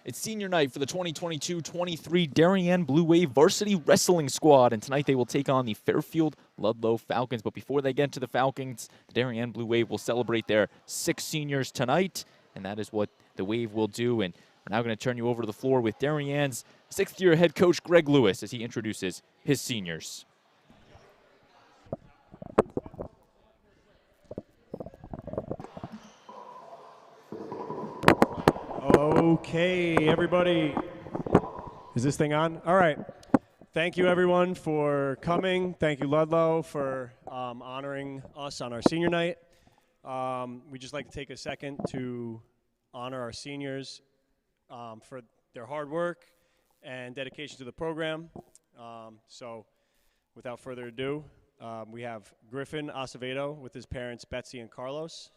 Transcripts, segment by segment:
It's senior night for the 2022-23 Darien Blue Wave varsity wrestling squad, and tonight they will take on the Fairfield Ludlowe Falcons. But before they get to the Falcons, the Darien Blue Wave will celebrate their 6 seniors tonight, and that is what the Wave will do. And we're now going to turn you over to the floor with Darien's 6th-year head coach Greg Lewis as he introduces his seniors. Okay, everybody. Is this thing on? All right. Thank you, everyone, for coming. Thank you, Ludlowe, for honoring us on our senior night. We'd just like to take a second to honor our seniors for their hard work and dedication to the program. So without further ado, we have Griffin Acevedo with his parents, Betsy and Carlos.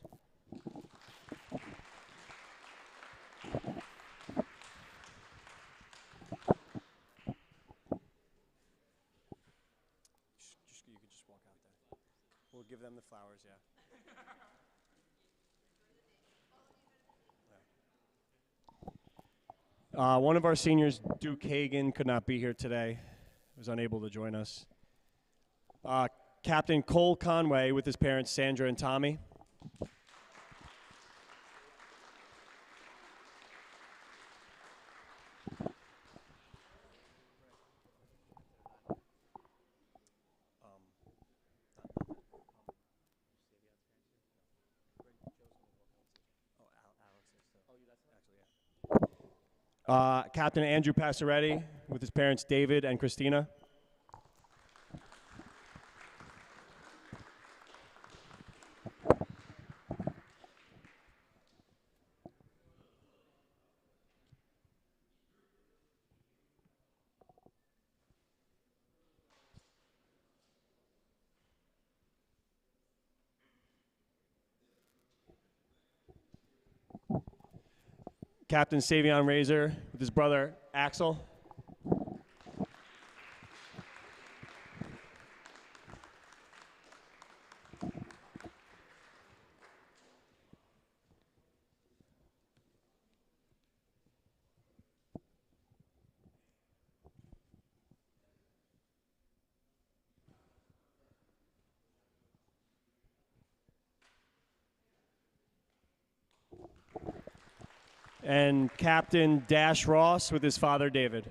You could just walk out there. We'll give them the flowers, yeah. One of our seniors, Duke Hagan, could not be here today. He was unable to join us. Captain Cole Conway with his parents, Sandra and Tommy. Captain Andrew Passaretti with his parents, David and Christina. Captain Savion Razor with his brother, Axel. And Captain Dash Ross with his father, David.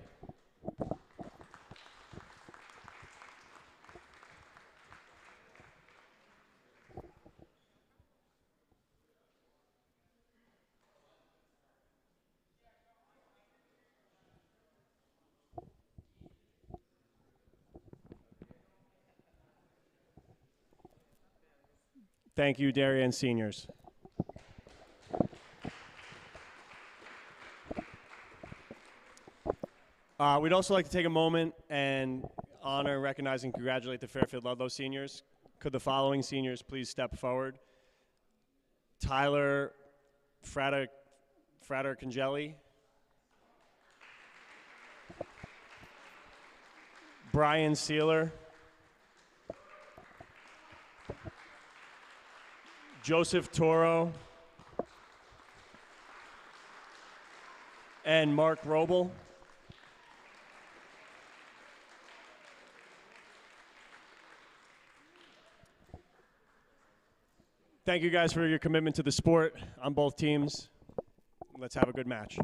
Thank you, Darien seniors. We'd also like to take a moment and honor, recognize, and congratulate the Fairfield Ludlowe seniors. Could the following seniors please step forward? Tyler Frater-Congelli. Brian Sealer. Joseph Toro. And Mark Roble. Thank you guys for your commitment to the sport on both teams. Let's have a good match.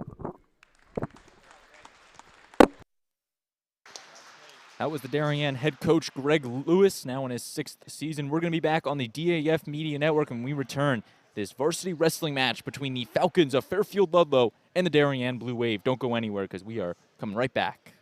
That was the Darien head coach Greg Lewis, now in his 6th season. We're going to be back on the DAF Media Network when we return this varsity wrestling match between the Falcons of Fairfield Ludlowe and the Darien Blue Wave. Don't go anywhere because we are coming right back.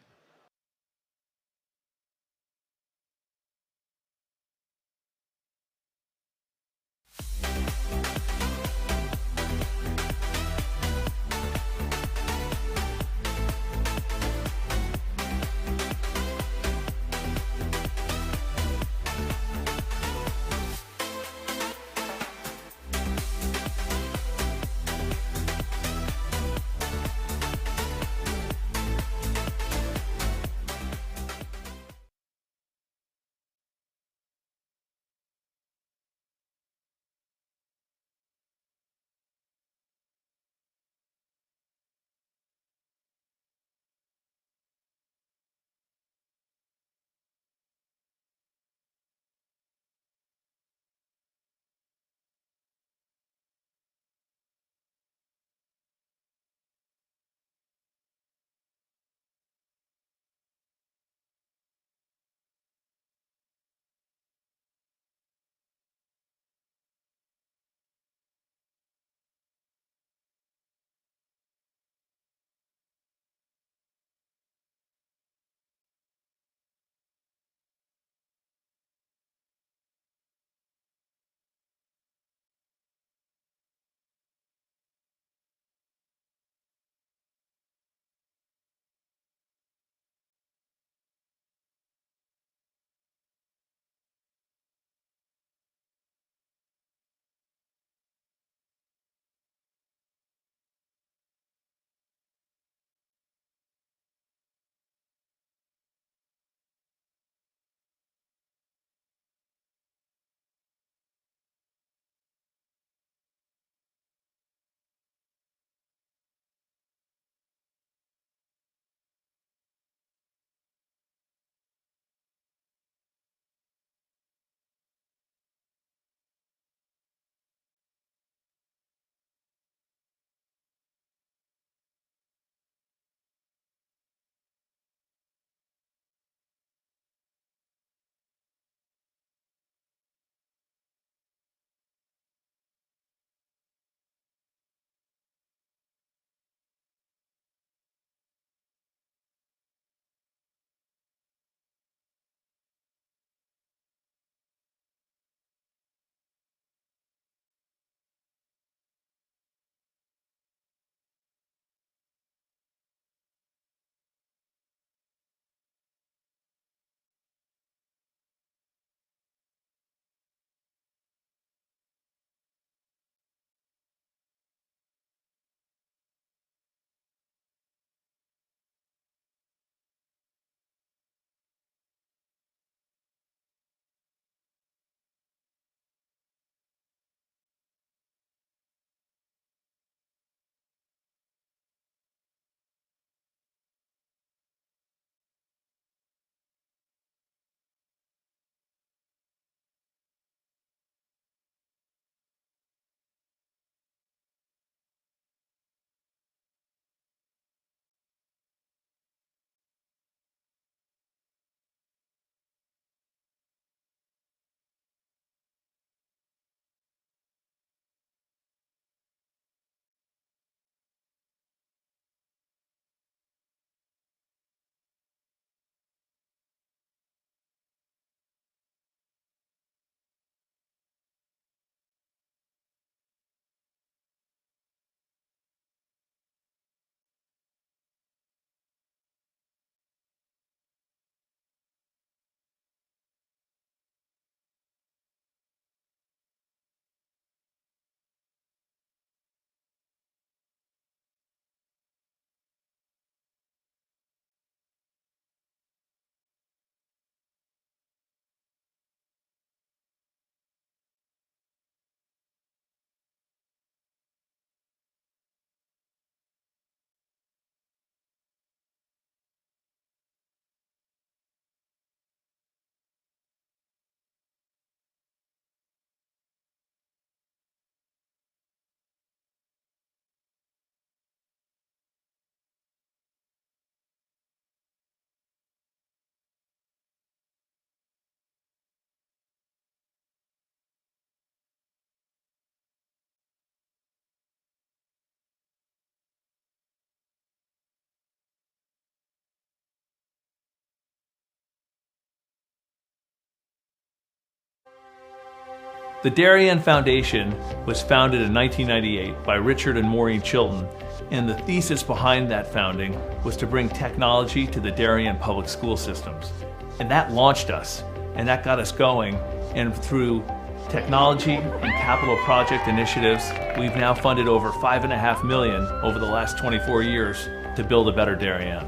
The Darien Foundation was founded in 1998 by Richard and Maureen Chilton, and the thesis behind that founding was to bring technology to the Darien public school systems. And that launched us, and that got us going, and through technology and capital project initiatives, we've now funded over $5.5 million over the last 24 years to build a better Darien.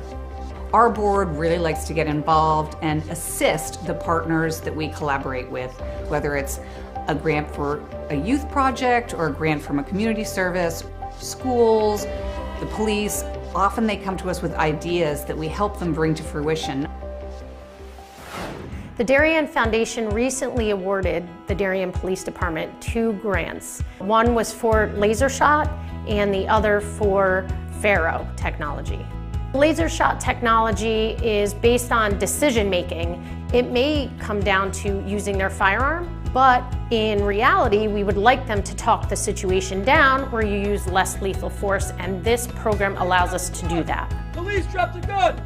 Our board really likes to get involved and assist the partners that we collaborate with, whether it's a grant for a youth project or a grant from a community service, schools, the police. Often they come to us with ideas that we help them bring to fruition. The Darien Foundation recently awarded the Darien Police Department 2 grants. One was for laser shot and the other for Faro technology. Laser shot technology is based on decision making. It may come down to using their firearm, but in reality, we would like them to talk the situation down where you use less lethal force, and this program allows us to do that. Police dropped a gun!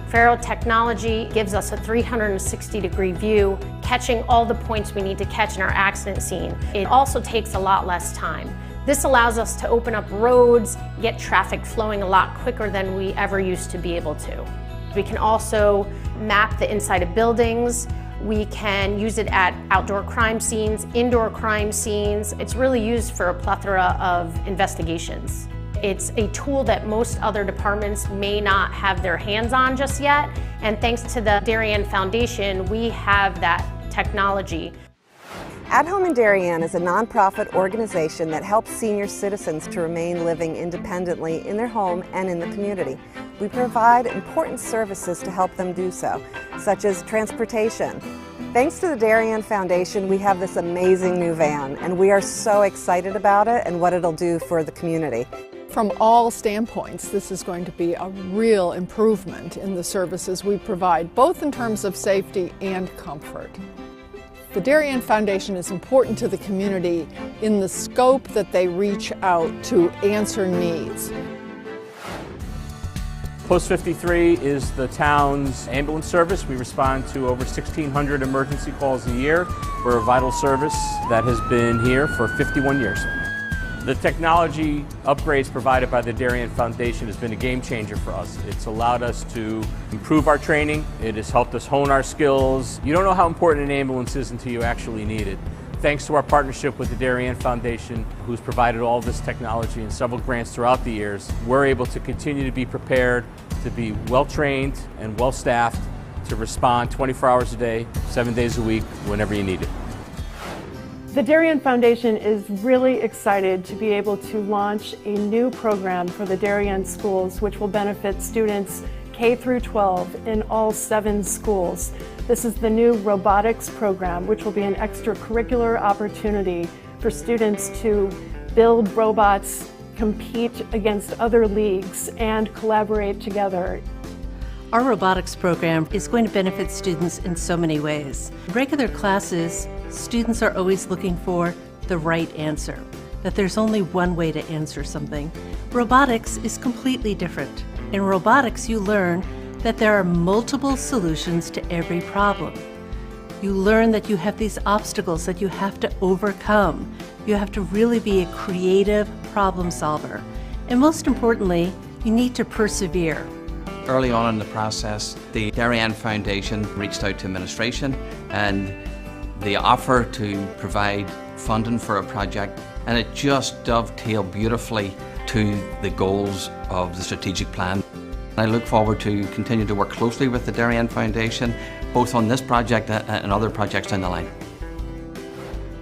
Faro technology gives us a 360-degree view, catching all the points we need to catch in our accident scene. It also takes a lot less time. This allows us to open up roads, get traffic flowing a lot quicker than we ever used to be able to. We can also map the inside of buildings. We can use it at outdoor crime scenes, indoor crime scenes. It's really used for a plethora of investigations. It's a tool that most other departments may not have their hands on just yet, and thanks to the Darien Foundation, we have that technology. At Home in Darien is a nonprofit organization that helps senior citizens to remain living independently in their home and in the community. We provide important services to help them do so, such as transportation. Thanks to the Darien Foundation, we have this amazing new van, and we are so excited about it and what it'll do for the community. From all standpoints, this is going to be a real improvement in the services we provide, both in terms of safety and comfort. The Darien Foundation is important to the community in the scope that they reach out to answer needs. Post 53 is the town's ambulance service. We respond to over 1,600 emergency calls a year. We're a vital service that has been here for 51 years. The technology upgrades provided by the Darien Foundation has been a game changer for us. It's allowed us to improve our training. It has helped us hone our skills. You don't know how important an ambulance is until you actually need it. Thanks to our partnership with the Darien Foundation, who's provided all this technology and several grants throughout the years, we're able to continue to be prepared, to be well-trained and well-staffed, to respond 24 hours a day, 7 days a week, whenever you need it. The Darien Foundation is really excited to be able to launch a new program for the Darien schools, which will benefit students K through 12 in all 7 schools. This is the new robotics program, which will be an extracurricular opportunity for students to build robots, compete against other leagues, and collaborate together. Our robotics program is going to benefit students in so many ways. In regular classes, students are always looking for the right answer, that there's only one way to answer something. Robotics is completely different. In robotics, you learn that there are multiple solutions to every problem. You learn that you have these obstacles that you have to overcome. You have to really be a creative problem solver. And most importantly, you need to persevere. Early on in the process, the Darien Foundation reached out to administration and they offered to provide funding for a project, and it just dovetailed beautifully to the goals of the strategic plan. I look forward to continue to work closely with the Darien Foundation, both on this project and other projects down the line.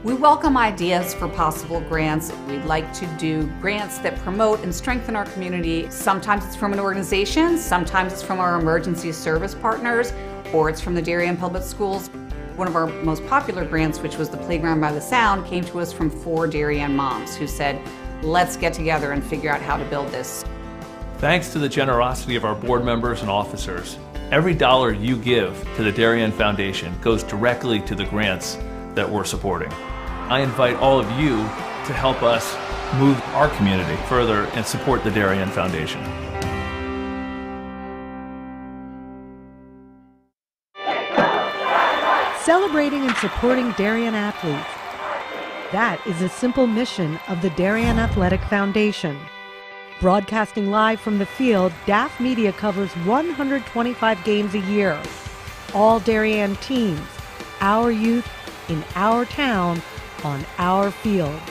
We welcome ideas for possible grants. We'd like to do grants that promote and strengthen our community. Sometimes it's from an organization, sometimes it's from our emergency service partners, or it's from the Darien Public Schools. One of our most popular grants, which was the Playground by the Sound, came to us from 4 Darien moms who said, let's get together and figure out how to build this. Thanks to the generosity of our board members and officers, every dollar you give to the Darien Foundation goes directly to the grants that we're supporting. I invite all of you to help us move our community further and support the Darien Foundation. Celebrating and supporting Darien athletes. That is a simple mission of the Darien Athletic Foundation. Broadcasting live from the field, DAF Media covers 125 games a year. All Darien teams, our youth, in our town, on our fields.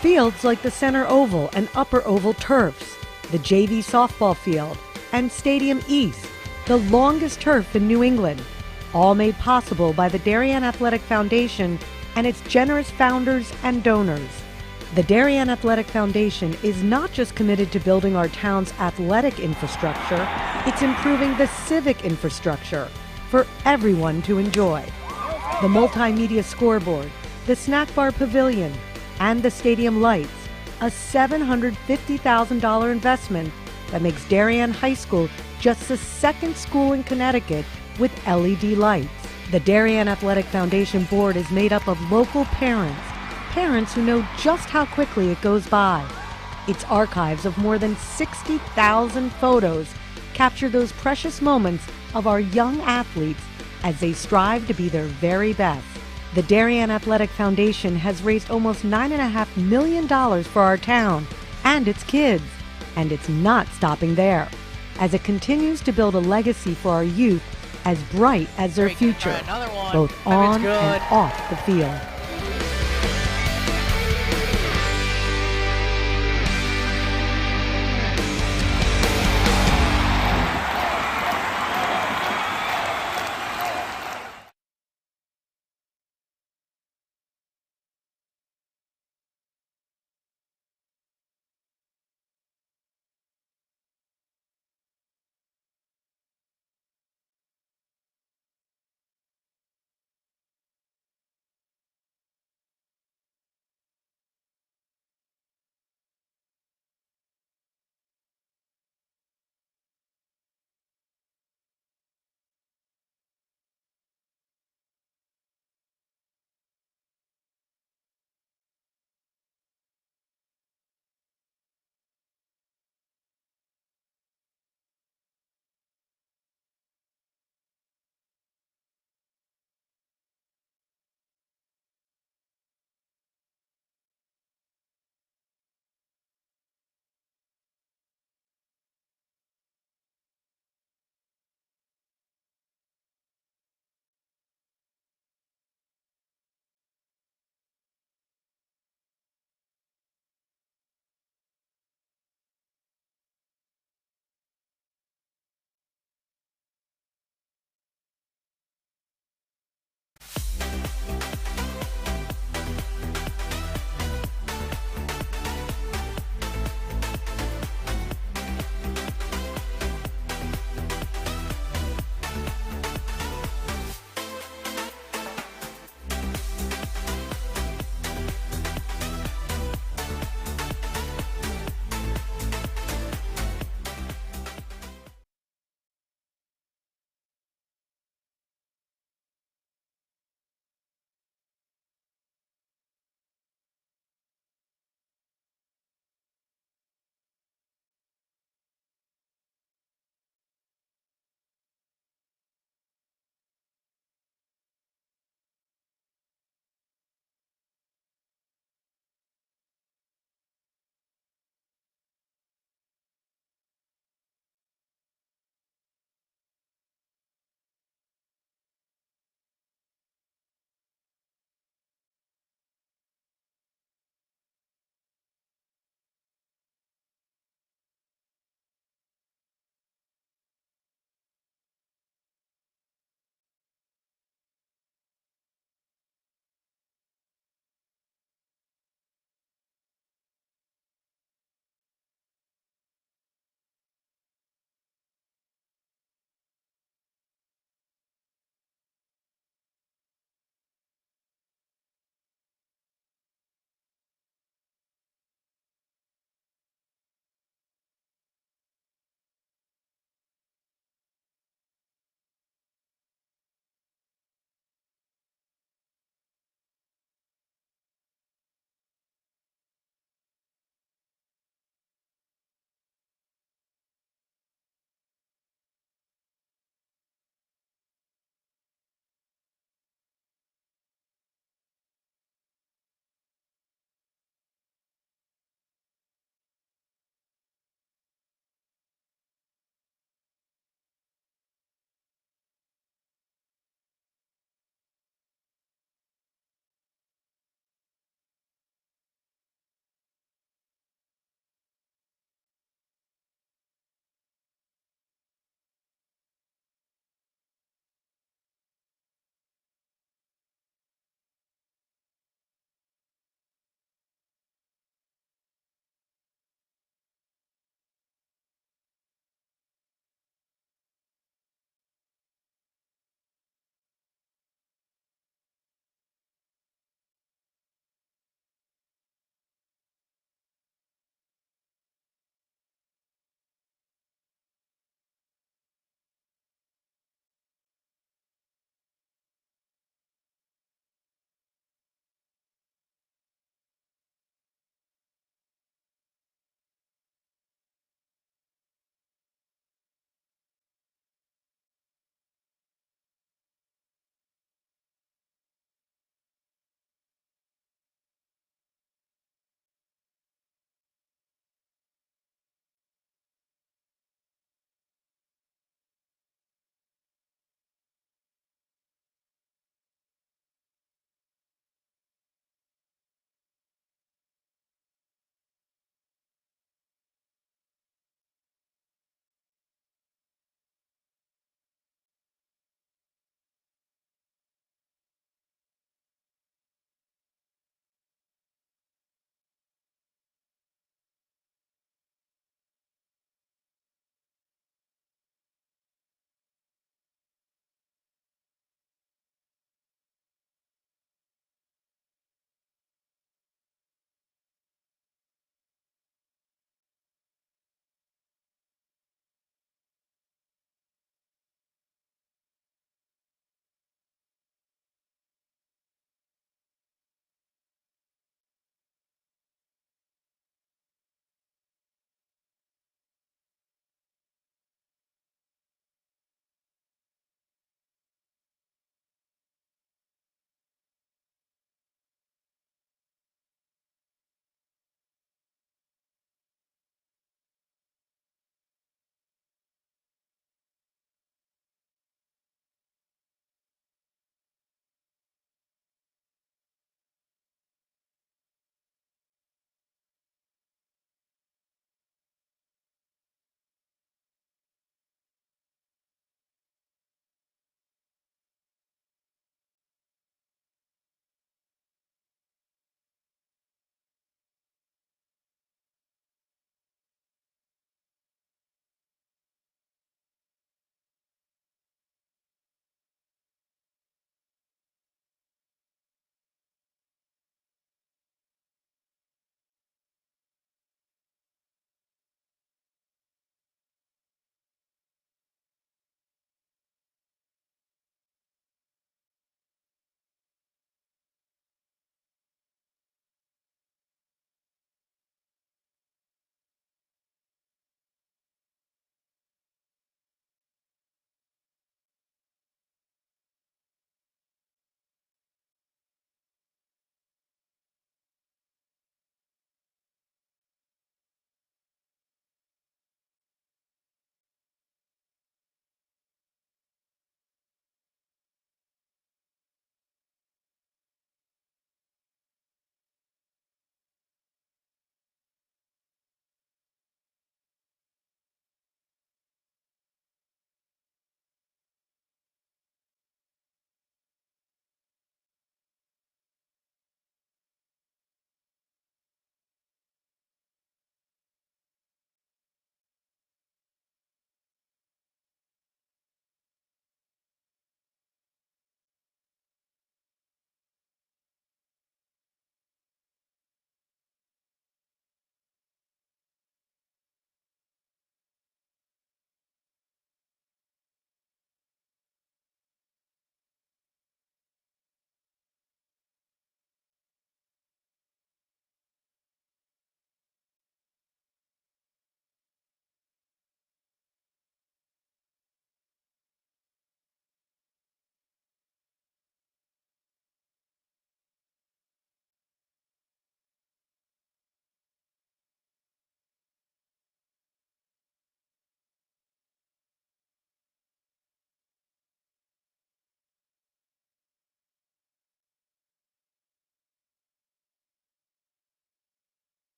Fields like the Center Oval and Upper Oval turfs, the JV softball field, and Stadium East, the longest turf in New England, all made possible by the Darien Athletic Foundation and its generous founders and donors. The Darien Athletic Foundation is not just committed to building our town's athletic infrastructure, it's improving the civic infrastructure for everyone to enjoy. The multimedia scoreboard, the snack bar pavilion, and the stadium lights, a $750,000 investment that makes Darien High School just the second school in Connecticut with LED lights. The Darien Athletic Foundation board is made up of local parents who know just how quickly it goes by. Its archives of more than 60,000 photos capture those precious moments of our young athletes as they strive to be their very best. The Darien Athletic Foundation has raised almost $9.5 million for our town and its kids, and it's not stopping there, as it continues to build a legacy for our youth as bright as their future, both on and off the field.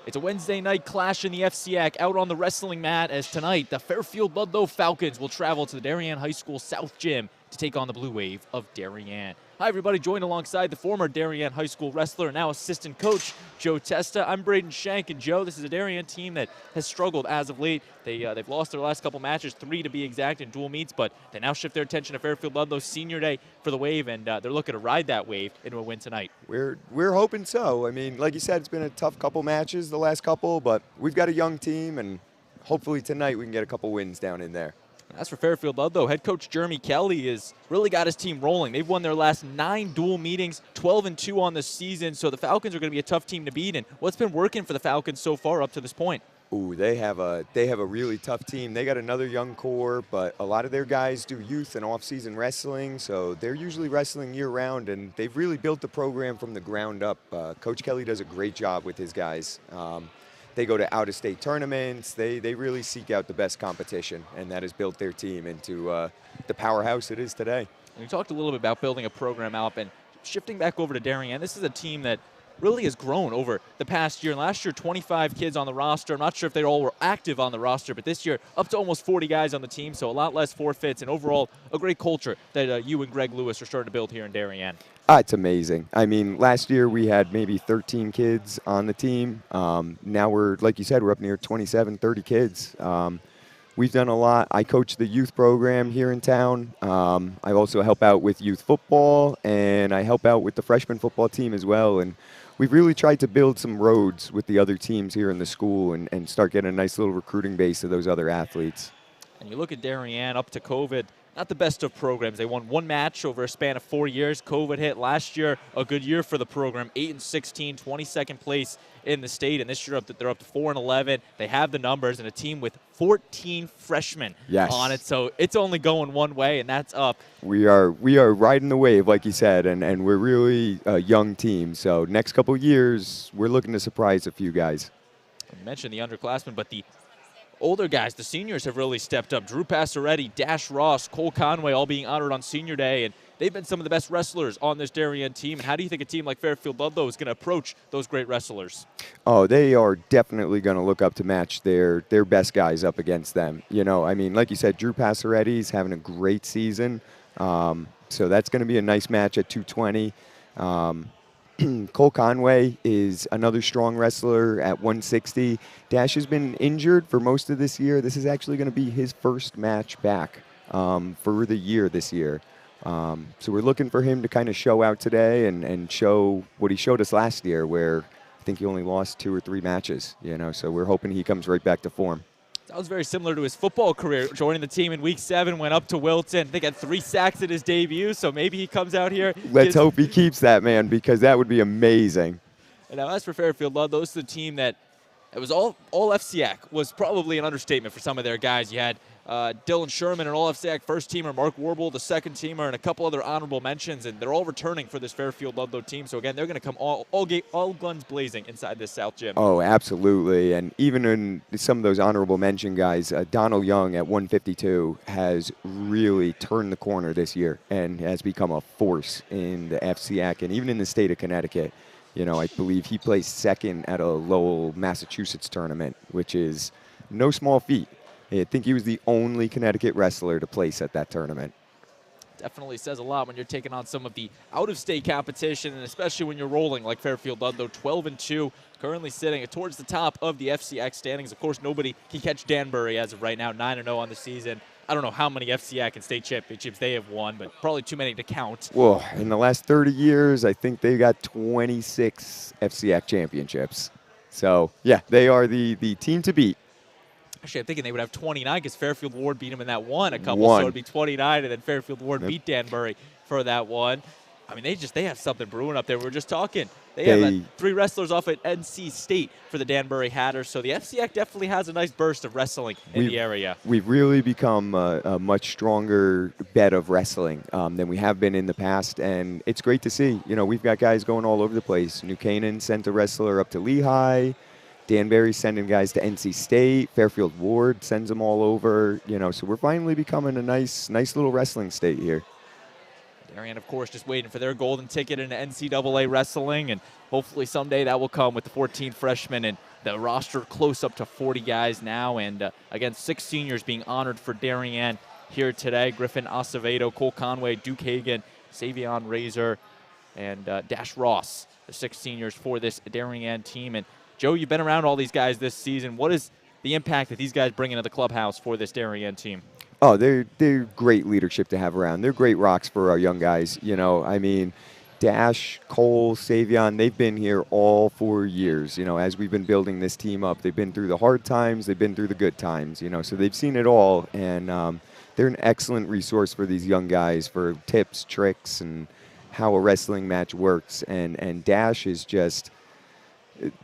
It's a Wednesday night clash in the FCIAC out on the wrestling mat, as tonight the Fairfield Ludlowe Falcons will travel to the Darien High School South Gym to take on the Blue Wave of Darien. Hi everybody, joined alongside the former Darien High School wrestler and now assistant coach Joe Testa. I'm Braden Shank, and Joe, this is a Darien team that has struggled as of late. They've lost their last couple matches, 3 to be exact, in dual meets, but they now shift their attention to Fairfield Ludlow senior day for the Wave, and they're looking to ride that wave into a win tonight. We're hoping so. I mean, like you said, it's been a tough couple matches the last couple, but we've got a young team, and hopefully tonight we can get a couple wins down in there. As for Fairfield Ludlowe, head coach Jeremy Kelly has really got his team rolling. They've won their last 9 dual meetings, 12-2 on the season, so the Falcons are going to be a tough team to beat. And what's been working for the Falcons so far up to this point? Ooh, they have a really tough team. They got another young core, but a lot of their guys do youth and off-season wrestling, so they're usually wrestling year-round, and they've really built the program from the ground up. Coach Kelly does a great job with his guys. They go to out-of-state tournaments. They really seek out the best competition, and that has built their team into the powerhouse it is today. And we talked a little bit about building a program out, and shifting back over to Darien, this is a team that really has grown over the past year. Last year, 25 kids on the roster. I'm not sure if they all were active on the roster, but this year, up to almost 40 guys on the team, so a lot less forfeits, and overall, a great culture that you and Greg Lewis are starting to build here in Darien. It's amazing. I mean, last year we had maybe 13 kids on the team. Now we're, like you said, we're up near 27, 30 kids. We've done a lot. I coach the youth program here in town. I also help out with youth football, and I help out with the freshman football team as well. And we've really tried to build some roads with the other teams here in the school and start getting a nice little recruiting base of those other athletes. And you look at Darien up to COVID, not the best of programs. They won 1 match over a span of 4 years. COVID hit last year, a good year for the program, 8-16, 22nd place in the state, and this year they're up to 4-11. They have the numbers and a team with 14 freshmen on it, so it's only going one way, and that's up. We are riding the wave, like you said, and we're really a young team. So next couple years, we're looking to surprise a few guys. You mentioned the underclassmen, but the older guys, the seniors, have really stepped up. Drew Passaretti, Dash Ross, Cole Conway, all being honored on senior day, and they've been some of the best wrestlers on this Darien team. And how do you think a team like Fairfield Ludlowe is going to approach those great wrestlers? Oh, they are definitely going to look up to match their best guys up against them. You know, I mean, like you said, Drew Passaretti's having a great season. So that's going to be a nice match at 220. Cole Conway is another strong wrestler at 160. Dash has been injured for most of this year. This is actually going to be his first match back for the year this year. So we're looking for him to kind of show out today and show what he showed us last year, where I think he only lost 2 or 3 matches, you know, so we're hoping he comes right back to form. That was very similar to his football career. Joining the team in week 7, went up to Wilton. I think had 3 sacks at his debut, so maybe he comes out here. Let's hope he keeps that, man, because that would be amazing. And now as for Fairfield Ludlowe, this is a team that it was all FCIAC was probably an understatement for some of their guys. You had Dylan Sherman, an all-FCIAC first-teamer, Mark Warble, the second-teamer, and a couple other honorable mentions, and they're all returning for this Fairfield Ludlowe team. So, again, they're going to come all guns blazing inside this South Gym. Oh, absolutely. And even in some of those honorable mention guys, Donald Young at 152 has really turned the corner this year and has become a force in the FCIAC and even in the state of Connecticut. You know, I believe he placed second at a Lowell, Massachusetts tournament, which is no small feat. I think he was the only Connecticut wrestler to place at that tournament. Definitely says a lot when you're taking on some of the out-of-state competition, and especially when you're rolling like Fairfield Ludlowe, 12-2, currently sitting towards the top of the FCIAC standings. Of course, nobody can catch Danbury as of right now, 9-0 on the season. I don't know how many FCIAC and state championships they have won, but probably too many to count. Well, in the last 30 years, I think they got 26 FCIAC championships. So, yeah, they are the team to beat. Actually, I'm thinking they would have 29 because Fairfield Ward beat them in that one a couple, so it would be 29, and then Fairfield Ward beat Danbury for that one. I mean, they have something brewing up there. We were just talking. They have 3 wrestlers off at NC State for the Danbury Hatters, so the FCIAC definitely has a nice burst of wrestling in the area. We've really become a much stronger bed of wrestling than we have been in the past, and it's great to see. You know, we've got guys going all over the place. New Canaan sent a wrestler up to Lehigh. Danbury sending guys to NC State. Fairfield Ward sends them all over. You know, so we're finally becoming a nice little wrestling state here. Darien, of course, just waiting for their golden ticket into NCAA wrestling, and hopefully someday that will come with the 14 freshmen. And the roster close up to 40 guys now, and again, 6 seniors being honored for Darien here today. Griffin Acevedo, Cole Conway, Duke Hagan, Savion Razor, and Dash Ross, the 6 seniors for this Darien team. And Joe, you've been around all these guys this season. What is the impact that these guys bring into the clubhouse for this Darien team? Oh, they're great leadership to have around. They're great rocks for our young guys. You know, I mean, Dash, Cole, Savion, they've been here all 4 years. You know, as we've been building this team up, they've been through the hard times, they've been through the good times, you know, so they've seen it all. And they're an excellent resource for these young guys for tips, tricks, and how a wrestling match works. And Dash is just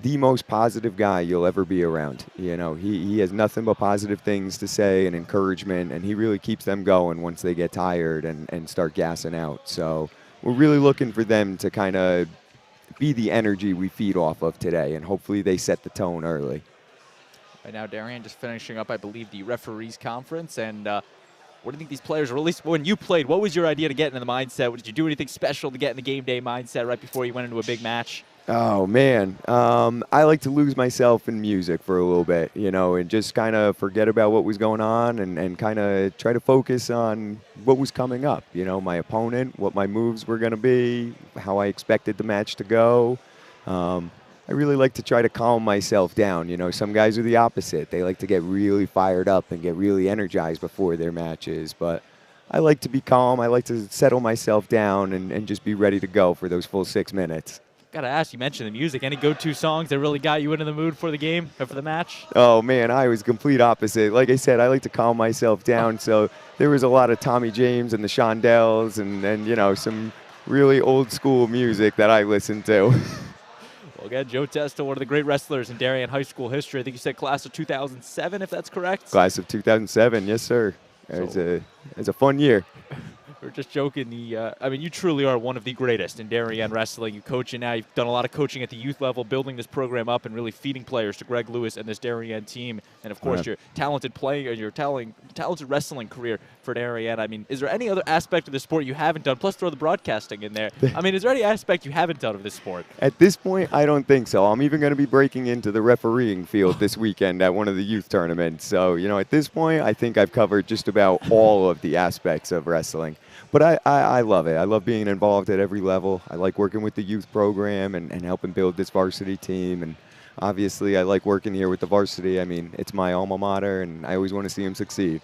the most positive guy you'll ever be around. You know, he has nothing but positive things to say and encouragement, and he really keeps them going once they get tired and start gassing out. So we're really looking for them to kind of be the energy we feed off of today, and hopefully they set the tone early. Right now, Darien just finishing up, I believe, the referees conference. And what do you think these players, or at least when you played, what was your idea to get into the mindset? Did you do anything special to get in the game day mindset right before you went into a big match? Oh, man. I like to lose myself in music for a little bit, you know, and just kind of forget about what was going on and kind of try to focus on what was coming up, you know, my opponent, what my moves were going to be, how I expected the match to go. I really like to try to calm myself down. You know, some guys are the opposite. They like to get really fired up and get really energized before their matches. But I like to be calm. I like to settle myself down and just be ready to go for those full 6 minutes. Got to ask, you mentioned the music. Any go-to songs that really got you into the mood for the game or for the match? Oh, man, I was complete opposite. Like I said, I like to calm myself down. So there was a lot of Tommy James and the Shondells and you know, some really old-school music that I listened to. Well, again, Joe Testa, one of the great wrestlers in Darien high school history. I think you said class of 2007, if that's correct? Class of 2007, yes, sir. It was a fun year. We're just joking. I mean, you truly are one of the greatest in Darien wrestling. You coach it now. You've done a lot of coaching at the youth level, building this program up and really feeding players to Greg Lewis and this Darien team. And, of course, your talented talented wrestling career for Darien. I mean, is there any other aspect of the sport you haven't done? Plus, throw the broadcasting in there. I mean, is there any aspect you haven't done of this sport? At this point, I don't think so. I'm even going to be breaking into the refereeing field this weekend at one of the youth tournaments. So, you know, at this point, I think I've covered just about all of the aspects of wrestling. But I love it. I love being involved at every level. I like working with the youth program and helping build this varsity team. And obviously, I like working here with the varsity. I mean, it's my alma mater, and I always want to see them succeed.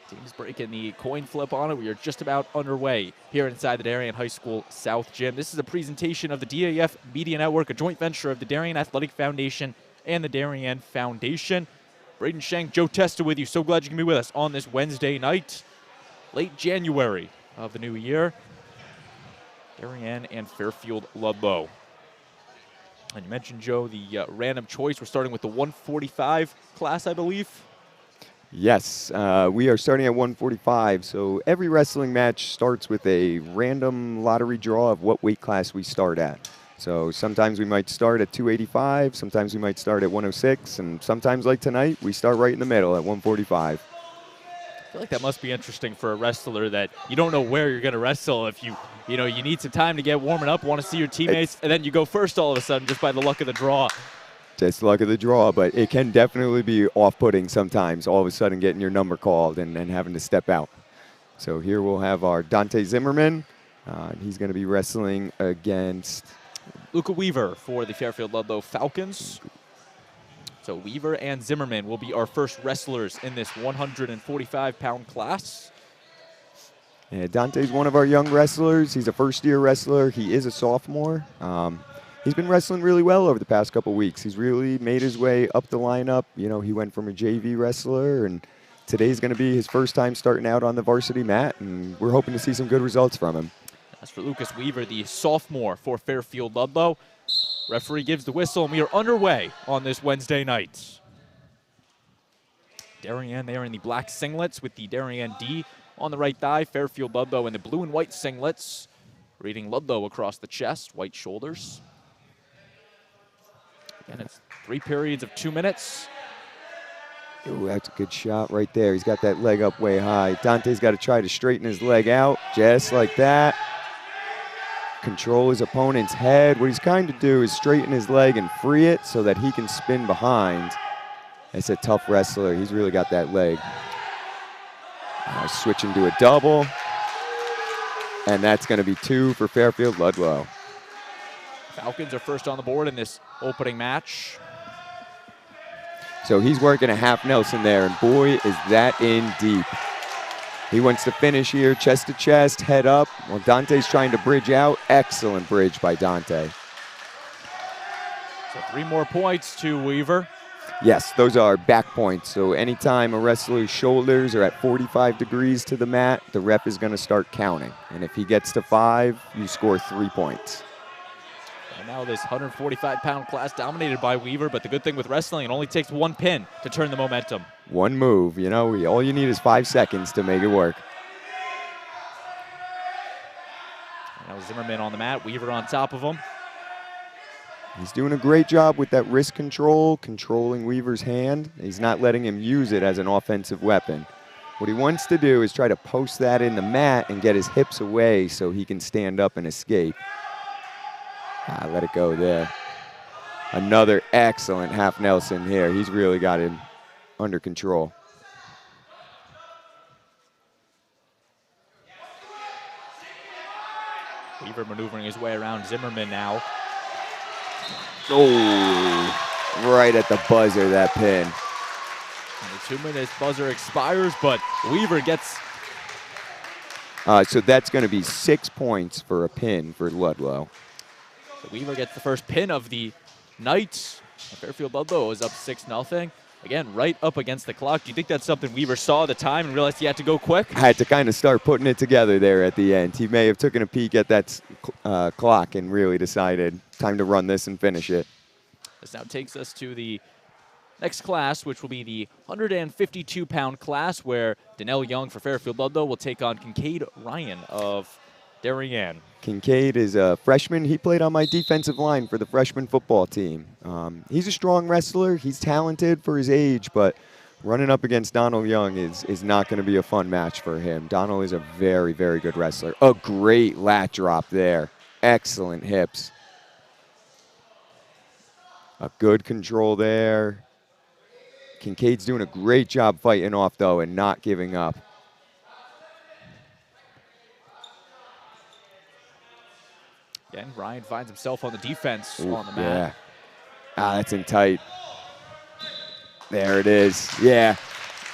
Team's breaking the coin flip on it. We are just about underway here inside the Darien High School South Gym. This is a presentation of the DAF Media Network, a joint venture of the Darien Athletic Foundation and the Darien Foundation. Braden Schenk, Joe Testa with you. So glad you can be with us on this Wednesday night, late January of the new year. Darien and Fairfield Ludlowe. And you mentioned, Joe, the random choice. We're starting with the 145 class, I believe. Yes, we are starting at 145. So every wrestling match starts with a random lottery draw of what weight class we start at. So sometimes we might start at 285, sometimes we might start at 106, and sometimes, like tonight, we start right in the middle at 145. I feel like that must be interesting for a wrestler that you don't know where you're going to wrestle. If you need some time to get warming up, want to see your teammates, and then you go first all of a sudden just by the luck of the draw. Just luck of the draw, but it can definitely be off-putting sometimes, all of a sudden getting your number called and having to step out. So here we'll have our Dante Zimmerman. He's going to be wrestling against Luca Weaver for the Fairfield Ludlowe Falcons. So Weaver and Zimmerman will be our first wrestlers in this 145-pound class. Yeah, Dante's one of our young wrestlers. He's a first-year wrestler. He is a sophomore. He's been wrestling really well over the past couple weeks. He's really made his way up the lineup. You know, he went from a JV wrestler, and today's going to be his first time starting out on the varsity mat, and we're hoping to see some good results from him. As for Lucas Weaver, the sophomore for Fairfield Ludlowe, referee gives the whistle, and we are underway on this Wednesday night. Darien there in the black singlets with the Darien D on the right thigh. Fairfield Ludlowe in the blue and white singlets, reading Ludlowe across the chest, white shoulders. And it's 3 periods of 2 minutes. Ooh, that's a good shot right there. He's got that leg up way high. Dante's got to try to straighten his leg out, just like that. control his opponent's head. What he's trying to do is straighten his leg and free it so that he can spin behind. It's a tough wrestler. He's really got that leg. Switching to a double. And that's going to be 2 for Fairfield Ludlowe. Falcons are first on the board in this opening match. So he's working a half Nelson there, and boy, is that in deep. He wants to finish here, chest to chest, head up. Well, Dante's trying to bridge out. Excellent bridge by Dante. So 3 more points to Weaver. Yes, those are back points. So anytime a wrestler's shoulders are at 45 degrees to the mat, the ref is going to start counting. And if he gets to 5, you score 3 points. And now this 145-pound class dominated by Weaver, but the good thing with wrestling, it only takes 1 pin to turn the momentum. 1 move, you know, all you need is 5 seconds to make it work. Now Zimmerman on the mat, Weaver on top of him. He's doing a great job with that wrist control, controlling Weaver's hand. He's not letting him use it as an offensive weapon. What he wants to do is try to post that in the mat and get his hips away so he can stand up and escape. Let it go there. Another excellent half Nelson here. He's really got him under control. Weaver maneuvering his way around Zimmerman now. Oh, right at the buzzer, that pin. And the 2-minute buzzer expires, but Weaver gets... So that's going to be 6 points for a pin for Ludlowe. So Weaver gets the first pin of the night. Fairfield Ludlowe is up 6-0. Again, right up against the clock. Do you think that's something Weaver saw at the time and realized he had to go quick? I had to kind of start putting it together there at the end. He may have taken a peek at that clock and really decided time to run this and finish it. This now takes us to the next class, which will be the 152-pound class, where Donnell Young for Fairfield Ludlowe will take on Kincaid Ryan of Darien. Kincaid is a freshman. He played on my defensive line for the freshman football team. He's a strong wrestler. He's talented for his age, but running up against Donald Young is not going to be a fun match for him. Donald is a very, very good wrestler. A great lat drop there. Excellent hips. A good control there. Kincaid's doing a great job fighting off, though, and not giving up. Again, Ryan finds himself on the defense on the mat. Yeah. That's in tight. There it is. Yeah.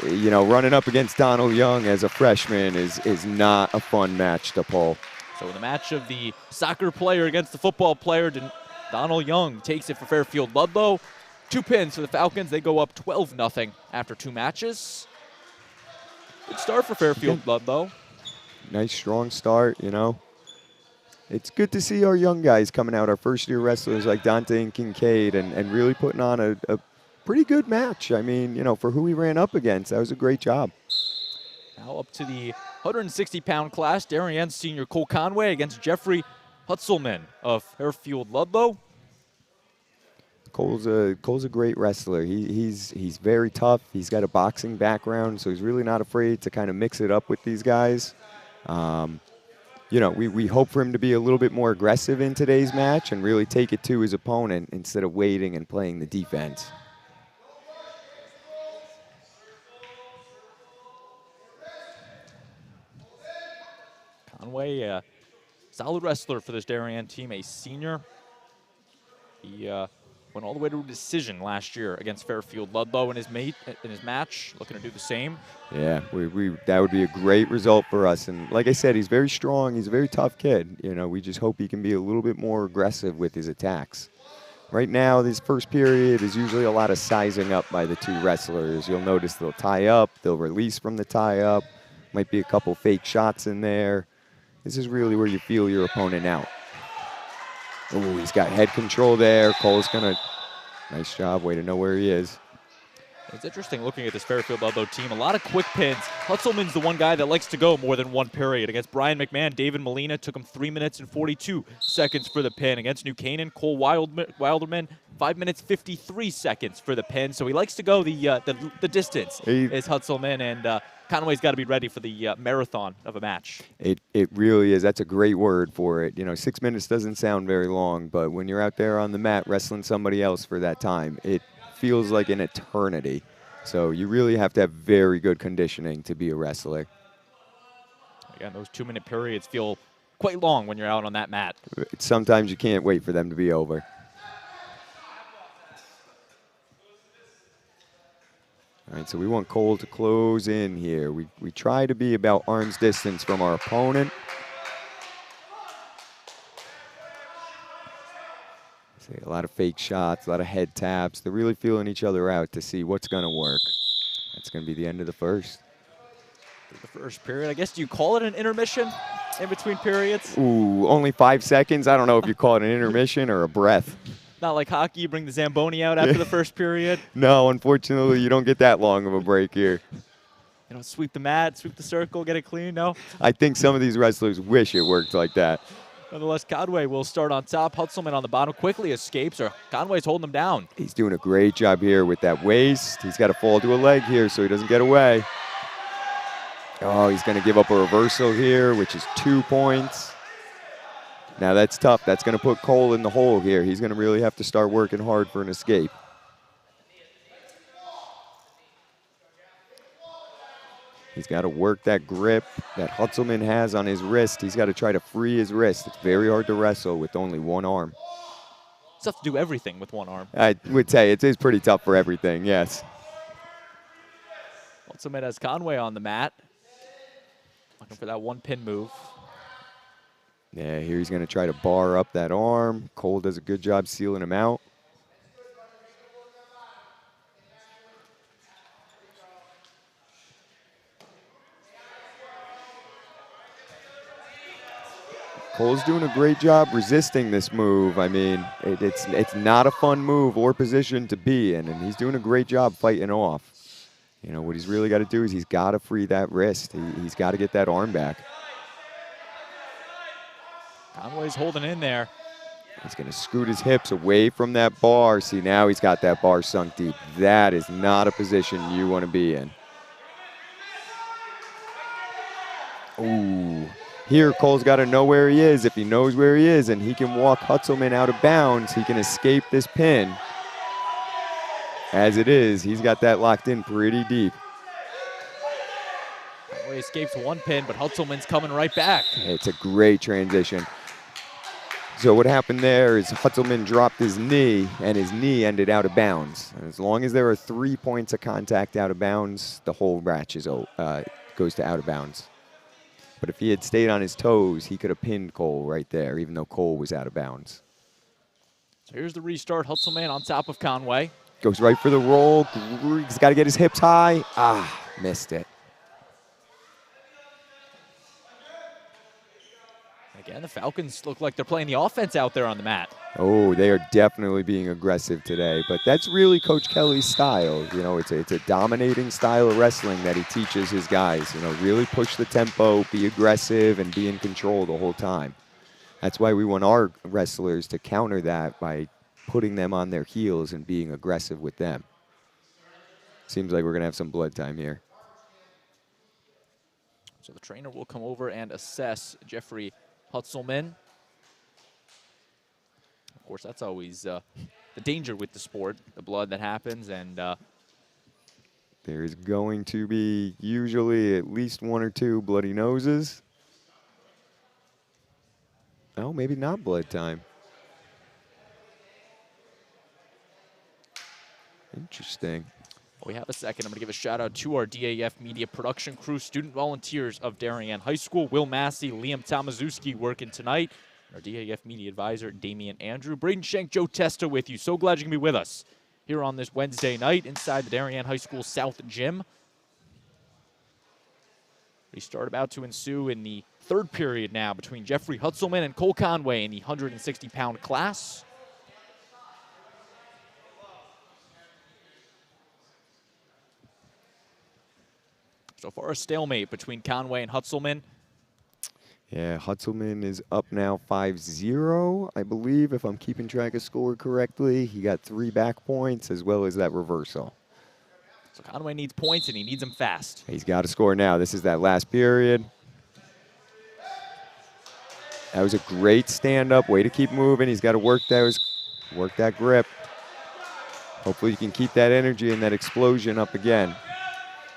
You know, running up against Donald Young as a freshman is not a fun match to pull. So in the match of the soccer player against the football player, Donald Young takes it for Fairfield Ludlowe. 2 pins for the Falcons. They go up 12-0 after 2 matches. Good start for Fairfield Ludlowe. Nice, strong start, you know. It's good to see our young guys coming out, our first-year wrestlers like Dante and Kincaid, and really putting on a pretty good match. I mean, you know, for who he ran up against, that was a great job. Now up to the 160-pound class, Darien's senior Cole Conway against Jeffrey Hutzelman of Fairfield Ludlowe. Cole's a great wrestler. He's very tough. He's got a boxing background, so he's really not afraid to kind of mix it up with these guys. You know, we hope for him to be a little bit more aggressive in today's match and really take it to his opponent instead of waiting and playing the defense. Conway, a solid wrestler for this Darien team, a senior. He went all the way to a decision last year against Fairfield Ludlowe in his match, looking to do the same. Yeah, that would be a great result for us. And like I said, he's very strong. He's a very tough kid. You know, we just hope he can be a little bit more aggressive with his attacks. Right now, this first period is usually a lot of sizing up by the 2 wrestlers. You'll notice they'll tie up, they'll release from the tie up. Might be a couple fake shots in there. This is really where you feel your opponent out. Oh, he's got head control there. Cole's gonna, nice job, way to know where he is. It's interesting looking at this Fairfield Ludlowe team. A lot of quick pins. Hutzelman's the one guy that likes to go more than 1 period. Against Brian McMahon, David Molina took him 3 minutes and 42 seconds for the pin. Against New Canaan, Cole Wilderman, 5 minutes 53 seconds for the pin. So he likes to go the distance. Is Hutzelman, and Conway's got to be ready for the marathon of a match. It really is. That's a great word for it. You know, 6 minutes doesn't sound very long, but when you're out there on the mat wrestling somebody else for that time, it feels like an eternity. So you really have to have very good conditioning to be a wrestler. Again, those 2-minute periods feel quite long when you're out on that mat. Sometimes you can't wait for them to be over. All right, so we want Cole to close in here. We try to be about arm's distance from our opponent. See a lot of fake shots, a lot of head taps. They're really feeling each other out to see what's going to work. That's going to be the end of the first. The first period, I guess, do you call it an intermission in between periods? Ooh, only 5 seconds. I don't know if you call it an intermission or a breath. Not like hockey, you bring the Zamboni out after the first period. No, unfortunately, you don't get that long of a break here. You know, sweep the mat, sweep the circle, get it clean, no? I think some of these wrestlers wish it worked like that. Nonetheless, Conway will start on top. Hutzelman on the bottom quickly escapes, or Conway's holding him down. He's doing a great job here with that waist. He's got to fall to a leg here so he doesn't get away. Oh, he's going to give up a reversal here, which is 2 points. Now that's tough. That's going to put Cole in the hole here. He's going to really have to start working hard for an escape. He's got to work that grip that Hutzelman has on his wrist. He's got to try to free his wrist. It's very hard to wrestle with only one arm. It's tough to do everything with one arm. I would say it is pretty tough for everything, yes. Hutzelman has Conway on the mat. Looking for that one pin move. Yeah, here he's going to try to bar up that arm. Cole does a good job sealing him out. Cole's doing a great job resisting this move. I mean, it's not a fun move or position to be in, and he's doing a great job fighting off. You know, what he's really got to do is he's got to free that wrist. He's got to get that arm back. Conway's holding in there. He's going to scoot his hips away from that bar. See, now he's got that bar sunk deep. That is not a position you want to be in. Ooh. Here, Cole's got to know where he is. If he knows where he is and he can walk Hutzelman out of bounds, he can escape this pin. As it is, he's got that locked in pretty deep. Conway escapes one pin, but Hutzelman's coming right back. It's a great transition. So what happened there is Hutzelman dropped his knee, and his knee ended out of bounds. And as long as there are 3 points of contact out of bounds, the whole match goes to out of bounds. But if he had stayed on his toes, he could have pinned Cole right there, even though Cole was out of bounds. So here's the restart. Hutzelman on top of Conway. Goes right for the roll. He's got to get his hips high. Ah, missed it. Again, the Falcons look like they're playing the offense out there on the mat. Oh, they are definitely being aggressive today, but that's really Coach Kelly's style. You know, it's a dominating style of wrestling that he teaches his guys. You know, really push the tempo, be aggressive, and be in control the whole time. That's why we want our wrestlers to counter that by putting them on their heels and being aggressive with them. Seems like we're going to have some blood time here. So the trainer will come over and assess Jeffrey Hutzelman. Of course, that's always the danger with the sport, the blood that happens. And there's going to be usually at least 1 or 2 bloody noses. Oh, maybe not blood time. Interesting. We have a second. I'm going to give a shout out to our DAF Media production crew, student volunteers of Darien High School, Will Massey, Liam Tomaszewski working tonight, our DAF Media advisor, Damian Andrew, Braden Schenk, Joe Testa with you. So glad you can be with us here on this Wednesday night inside the Darien High School South Gym. Restart about to ensue in the third period now between Jeffrey Hutzelman and Cole Conway in the 160-pound class. So far, a stalemate between Conway and Hutzelman. Yeah, Hutzelman is up now 5-0, I believe, if I'm keeping track of score correctly. He got 3 back points as well as that reversal. So Conway needs points, and he needs them fast. He's got to score now. This is that last period. That was a great stand-up. Way to keep moving. He's got to work that grip. Hopefully you can keep that energy and that explosion up again.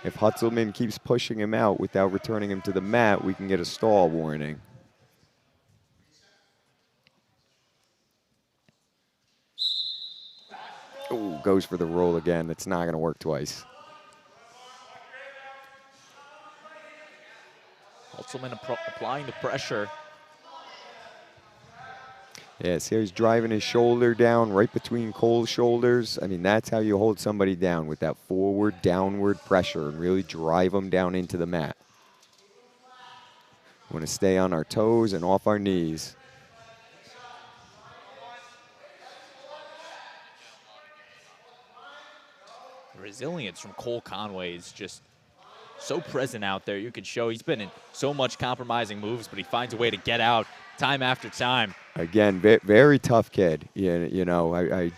If Hutzelman keeps pushing him out without returning him to the mat, we can get a stall warning. Ooh, goes for the roll again. That's not going to work twice. Hutzelman applying the pressure. Yes, here he's driving his shoulder down right between Cole's shoulders. I mean, that's how you hold somebody down, with that forward, downward pressure and really drive them down into the mat. We want to stay on our toes and off our knees. The resilience from Cole Conway is just so present out there. You can show he's been in so much compromising moves, but he finds a way to get out time after time. Again, very tough kid. You know,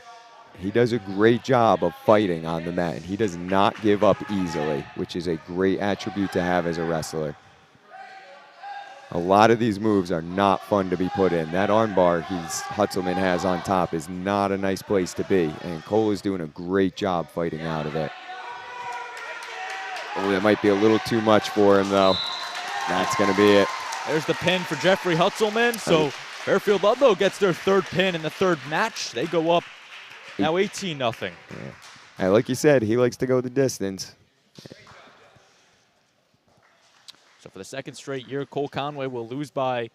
he does a great job of fighting on the mat, and he does not give up easily, which is a great attribute to have as a wrestler. A lot of these moves are not fun to be put in. That armbar Hutzelman has on top is not a nice place to be, and Cole is doing a great job fighting out of it. Oh, that might be a little too much for him, though. That's going to be it. There's the pin for Jeffrey Hutzelman. So Fairfield Ludlowe gets their 3rd pin in the 3rd match. They go up now 18-0. Yeah. And like you said, he likes to go the distance. So for the 2nd straight year, Cole Conway will lose by,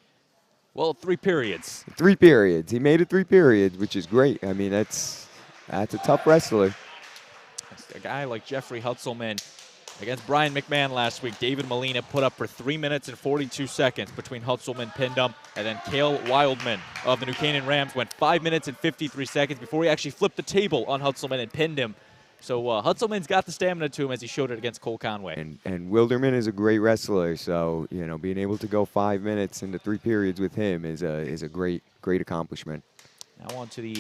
well, 3 periods. 3 periods. He made it 3 periods, which is great. I mean, that's a tough wrestler. A guy like Jeffrey Hutzelman against Brian McMahon last week. David Molina put up for 3 minutes and 42 seconds between Hutzelman pinned him, and then Cale Wildman of the New Canaan Rams went 5 minutes and 53 seconds before he actually flipped the table on Hutzelman and pinned him. So Hutzelman's got the stamina to him as he showed it against Cole Conway. And Wilderman is a great wrestler, so you know, being able to go 5 minutes into 3 periods with him is a great accomplishment. Now on to the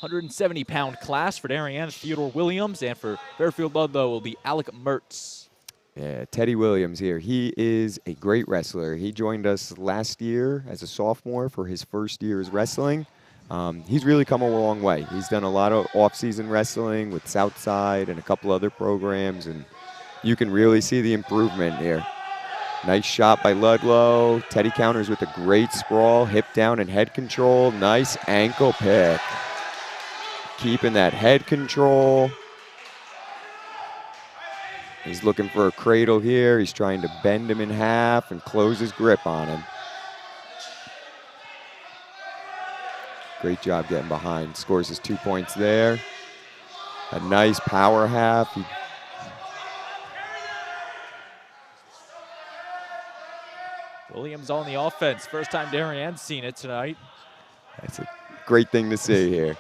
170-pound class for Darien, Theodore Williams, and for Fairfield Ludlowe will be Alec Mertz. Yeah, Teddy Williams here. He is a great wrestler. He joined us last year as a sophomore for his 1st year as wrestling. He's really come a long way. He's done a lot of off-season wrestling with Southside and a couple other programs, and you can really see the improvement here. Nice shot by Ludlowe. Teddy counters with a great sprawl, hip down and head control. Nice ankle pick. Keeping that head control. He's looking for a cradle here. He's trying to bend him in half and close his grip on him. Great job getting behind. Scores his 2 points there. A nice power half. Williams on the offense. First time Darien's seen it tonight. That's a great thing to see here.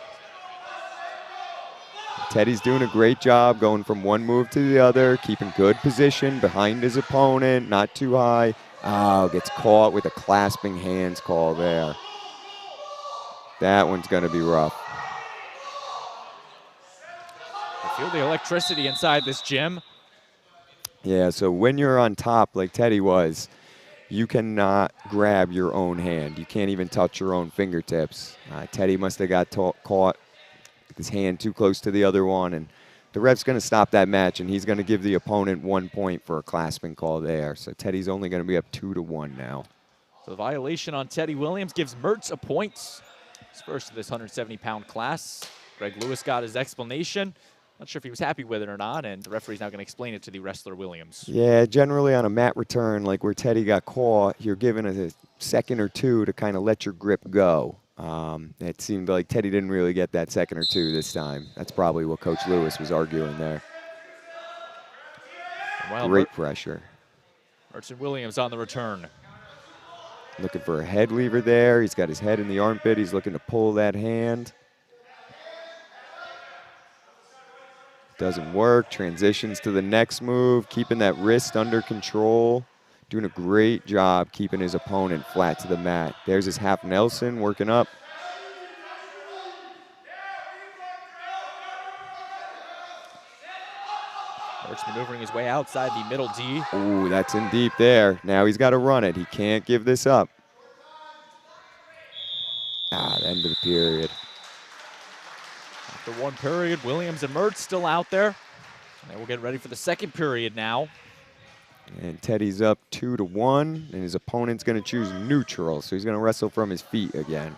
Teddy's doing a great job going from one move to the other, keeping good position behind his opponent, not too high. Oh, gets caught with a clasping hands call there. That one's going to be rough. I feel the electricity inside this gym. Yeah, so when you're on top like Teddy was, you cannot grab your own hand. You can't even touch your own fingertips. Teddy must have got caught with his hand too close to the other one, and the ref's going to stop that match, and he's going to give the opponent 1 point for a clasping call there. So Teddy's only going to be up 2-1 now. So the violation on Teddy Williams gives Mertz a point. His first of this 170-pound class. Greg Lewis got his explanation. Not sure if he was happy with it or not, and the referee's now going to explain it to the wrestler Williams. Yeah, generally on a mat return, like where Teddy got caught, you're given a second or two to kind of let your grip go. It seemed like Teddy didn't really get that second or two this time. That's probably what Coach Lewis was arguing there. Well, great pressure. Mertz and Williams on the return. Looking for a head lever there. He's got his head in the armpit. He's looking to pull that hand. Doesn't work. Transitions to the next move, keeping that wrist under control. doing a great job keeping his opponent flat to the mat. There's his half Nelson working up. Mertz maneuvering his way outside the middle D. Ooh, that's in deep there. Now he's got to run it. He can't give this up. The end of the period. After one period, Williams and Mertz still out there. And we'll get ready for the second period now. And Teddy's up 2-1, and his opponent's going to choose neutral, so he's going to wrestle from his feet again.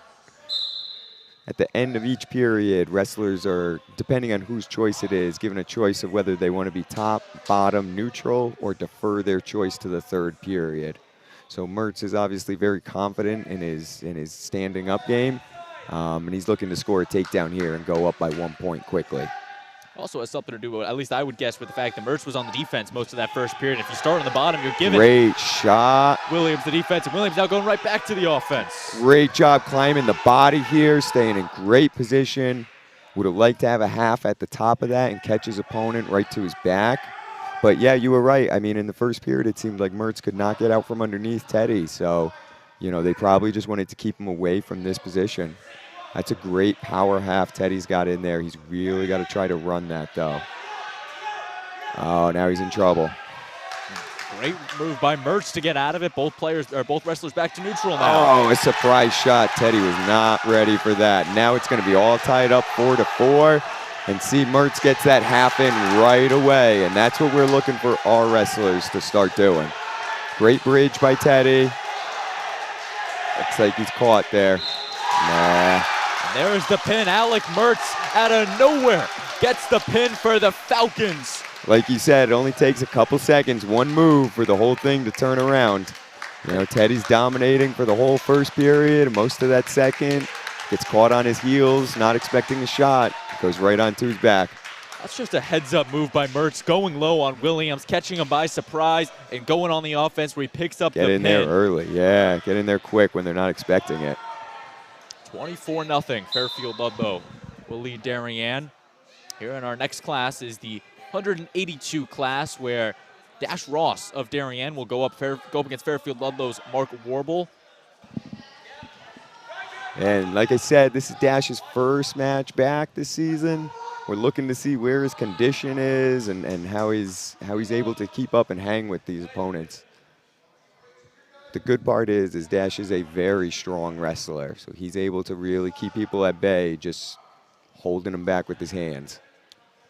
At the end of each period, wrestlers are, depending on whose choice it is, given a choice of whether they want to be top, bottom, neutral, or defer their choice to the third period. So Mertz is obviously very confident in his standing up game, and he's looking to score a takedown here and go up by 1 point quickly. Also has something to do with, at least I would guess, with the fact that Mertz was on the defense most of that first period. If you start on the bottom, you're giving great shot. Williams the defense, and Williams now going right back to the offense. Great job climbing the body here, staying in great position. Would have liked to have a half at the top of that and catch his opponent right to his back. But yeah, you were right. I mean, in the first period, it seemed like Mertz could not get out from underneath Teddy. So, you know, they probably just wanted to keep him away from this position. That's a great power half Teddy's got in there. He's really got to try to run that, though. Oh, now he's in trouble. Great move by Mertz to get out of it. Both wrestlers back to neutral now. Oh, a surprise shot. Teddy was not ready for that. Now it's going to be all tied up 4-4. And see, Mertz gets that half in right away. And that's what we're looking for our wrestlers to start doing. Great bridge by Teddy. Looks like he's caught there. Nah. There's the pin. Alec Mertz out of nowhere gets the pin for the Falcons. Like you said, it only takes a couple seconds, one move for the whole thing to turn around. You know, Teddy's dominating for the whole first period, most of that second. Gets caught on his heels, not expecting a shot. Goes right onto his back. That's just a heads-up move by Mertz, going low on Williams, catching him by surprise, and going on the offense where he picks up the pin. Get in there early, yeah. Get in there quick when they're not expecting it. 24-0, Fairfield Ludlowe will lead Darien. Here in our next class is the 182 class, where Dash Ross of Darien will go up against Fairfield Ludlowe's Mark Warble. And like I said, this is Dash's first match back this season. We're looking to see where his condition is and how he's able to keep up and hang with these opponents. The good part is Dash is a very strong wrestler, so he's able to really keep people at bay, just holding them back with his hands.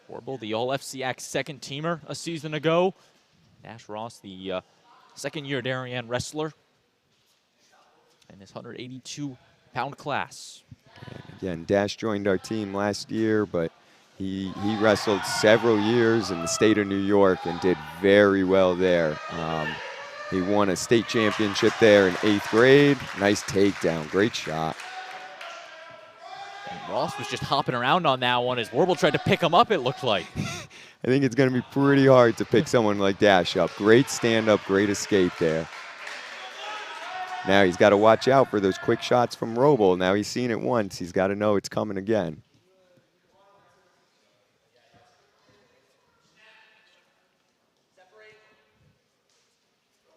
Warble, the All-FCIAC second teamer a season ago. Dash Ross, the second-year Darien wrestler in his 182-pound class. And again, Dash joined our team last year, but he wrestled several years in the state of New York and did very well there. He won a state championship there in 8th grade. Nice takedown, great shot. And Ross was just hopping around on that one as Warble tried to pick him up, it looked like. I think it's going to be pretty hard to pick someone like Dash up. Great stand-up, great escape there. Now he's got to watch out for those quick shots from Roble. Now he's seen it once. He's got to know it's coming again.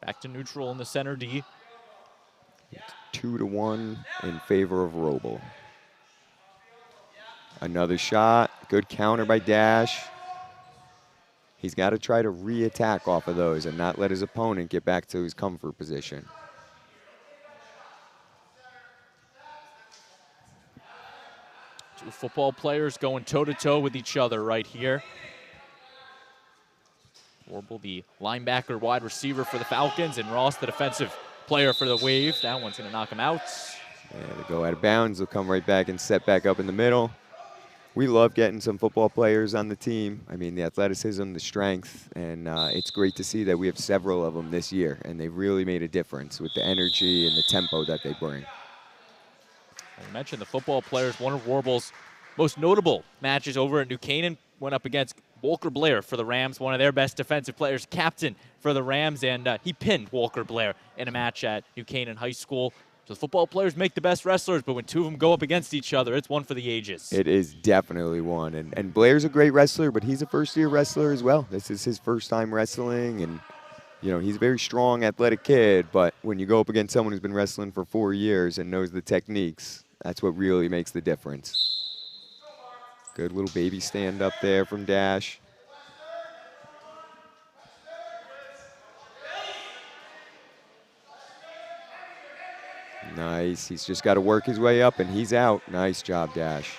Back to neutral in the center D. 2-1 in favor of Roble. Another shot. Good counter by Dash. He's got to try to re-attack off of those and not let his opponent get back to his comfort position. Two football players going toe-to-toe with each other right here. Warble, the linebacker wide receiver for the Falcons, and Ross, the defensive player for the Wave. That one's going to knock him out. Yeah, they go out of bounds. They'll come right back and set back up in the middle. We love getting some football players on the team. I mean, the athleticism, the strength, and it's great to see that we have several of them this year, and they've really made a difference with the energy and the tempo that they bring. I mentioned the football players. One of Warble's most notable matches over at New Canaan went up against Walker Blair for the Rams, one of their best defensive players, captain for the Rams, and he pinned Walker Blair in a match at New Canaan High School. So the football players make the best wrestlers, but when two of them go up against each other, it's one for the ages. It is definitely one. And Blair's a great wrestler, but he's a first-year wrestler as well. This is his first time wrestling, and you know, he's a very strong, athletic kid, but when you go up against someone who's been wrestling for 4 years and knows the techniques, that's what really makes the difference. Good little baby stand up there from Dash. Nice. He's just got to work his way up, and he's out. Nice job, Dash.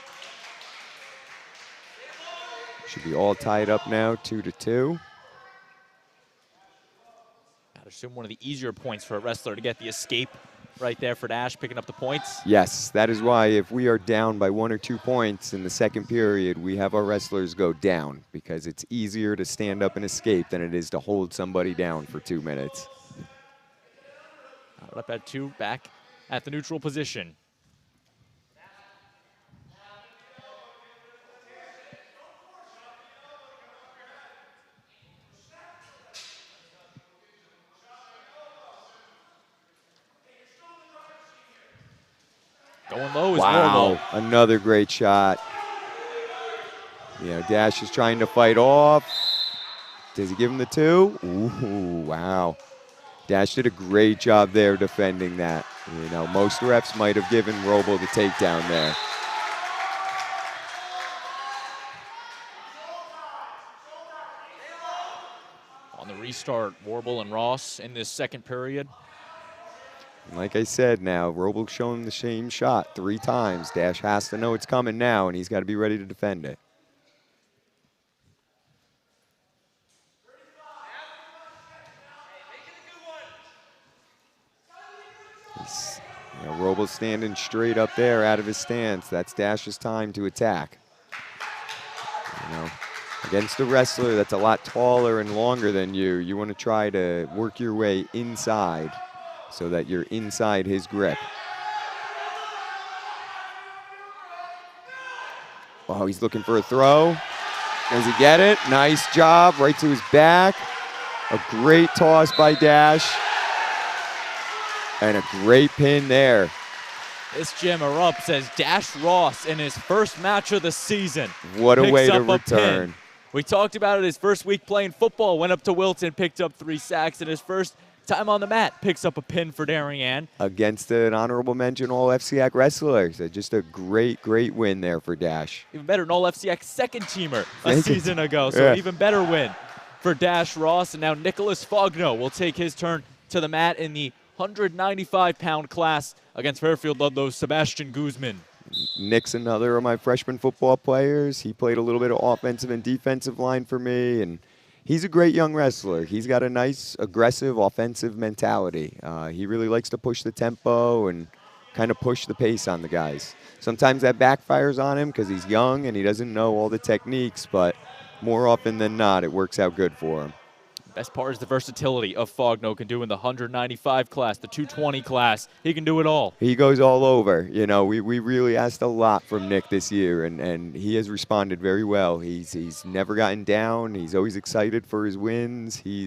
Should be all tied up now, 2-2. I'd assume one of the easier points for a wrestler to get the escape right there for Dash, picking up the points. Yes, that is why if we are down by 1 or 2 points in the second period, we have our wrestlers go down, because it's easier to stand up and escape than it is to hold somebody down for 2 minutes. Up at 2, back at the neutral position. Going low is wow, another great shot. You know, Dash is trying to fight off. Does he give him the 2? Ooh, wow. Dash did a great job there defending that. You know, most refs might have given Roble the takedown there. On the restart, Warble and Ross in this second period. And like I said now, Roble's shown the same shot 3 times. Dash has to know it's coming now, and he's got to be ready to defend it. You know, Roble's standing straight up there out of his stance. That's Dash's time to attack. You know, against a wrestler that's a lot taller and longer than you, you want to try to work your way inside so that you're inside his grip. Oh, he's looking for a throw. Does he get it? Nice job, right to his back. A great toss by Dash. And a great pin there. This Jammer Up says Dash Ross in his first match of the season. What a way to return. We talked about it his first week playing football. Went up to Wilton, picked up 3 sacks in his first time on the mat. Picks up a pin for Darien. Against an honorable mention All FCIAC wrestler. So just a great, great win there for Dash. Even better, an All FCIAC second teamer a season ago. So an even better win for Dash Ross. And now Nicholas Fogno will take his turn to the mat in the 195-pound class against Fairfield Ludlowe's Sebastian Guzman. Nick's another of my freshman football players. He played a little bit of offensive and defensive line for me, and he's a great young wrestler. He's got a nice, aggressive, offensive mentality. He really likes to push the tempo and kind of push the pace on the guys. Sometimes that backfires on him because he's young and he doesn't know all the techniques, but more often than not, it works out good for him. Best part is the versatility of Fogno. Can do in the 195 class, the 220 class. He can do it all. He goes all over. You know, we really asked a lot from Nick this year, and he has responded very well. He's never gotten down. He's always excited for his wins. He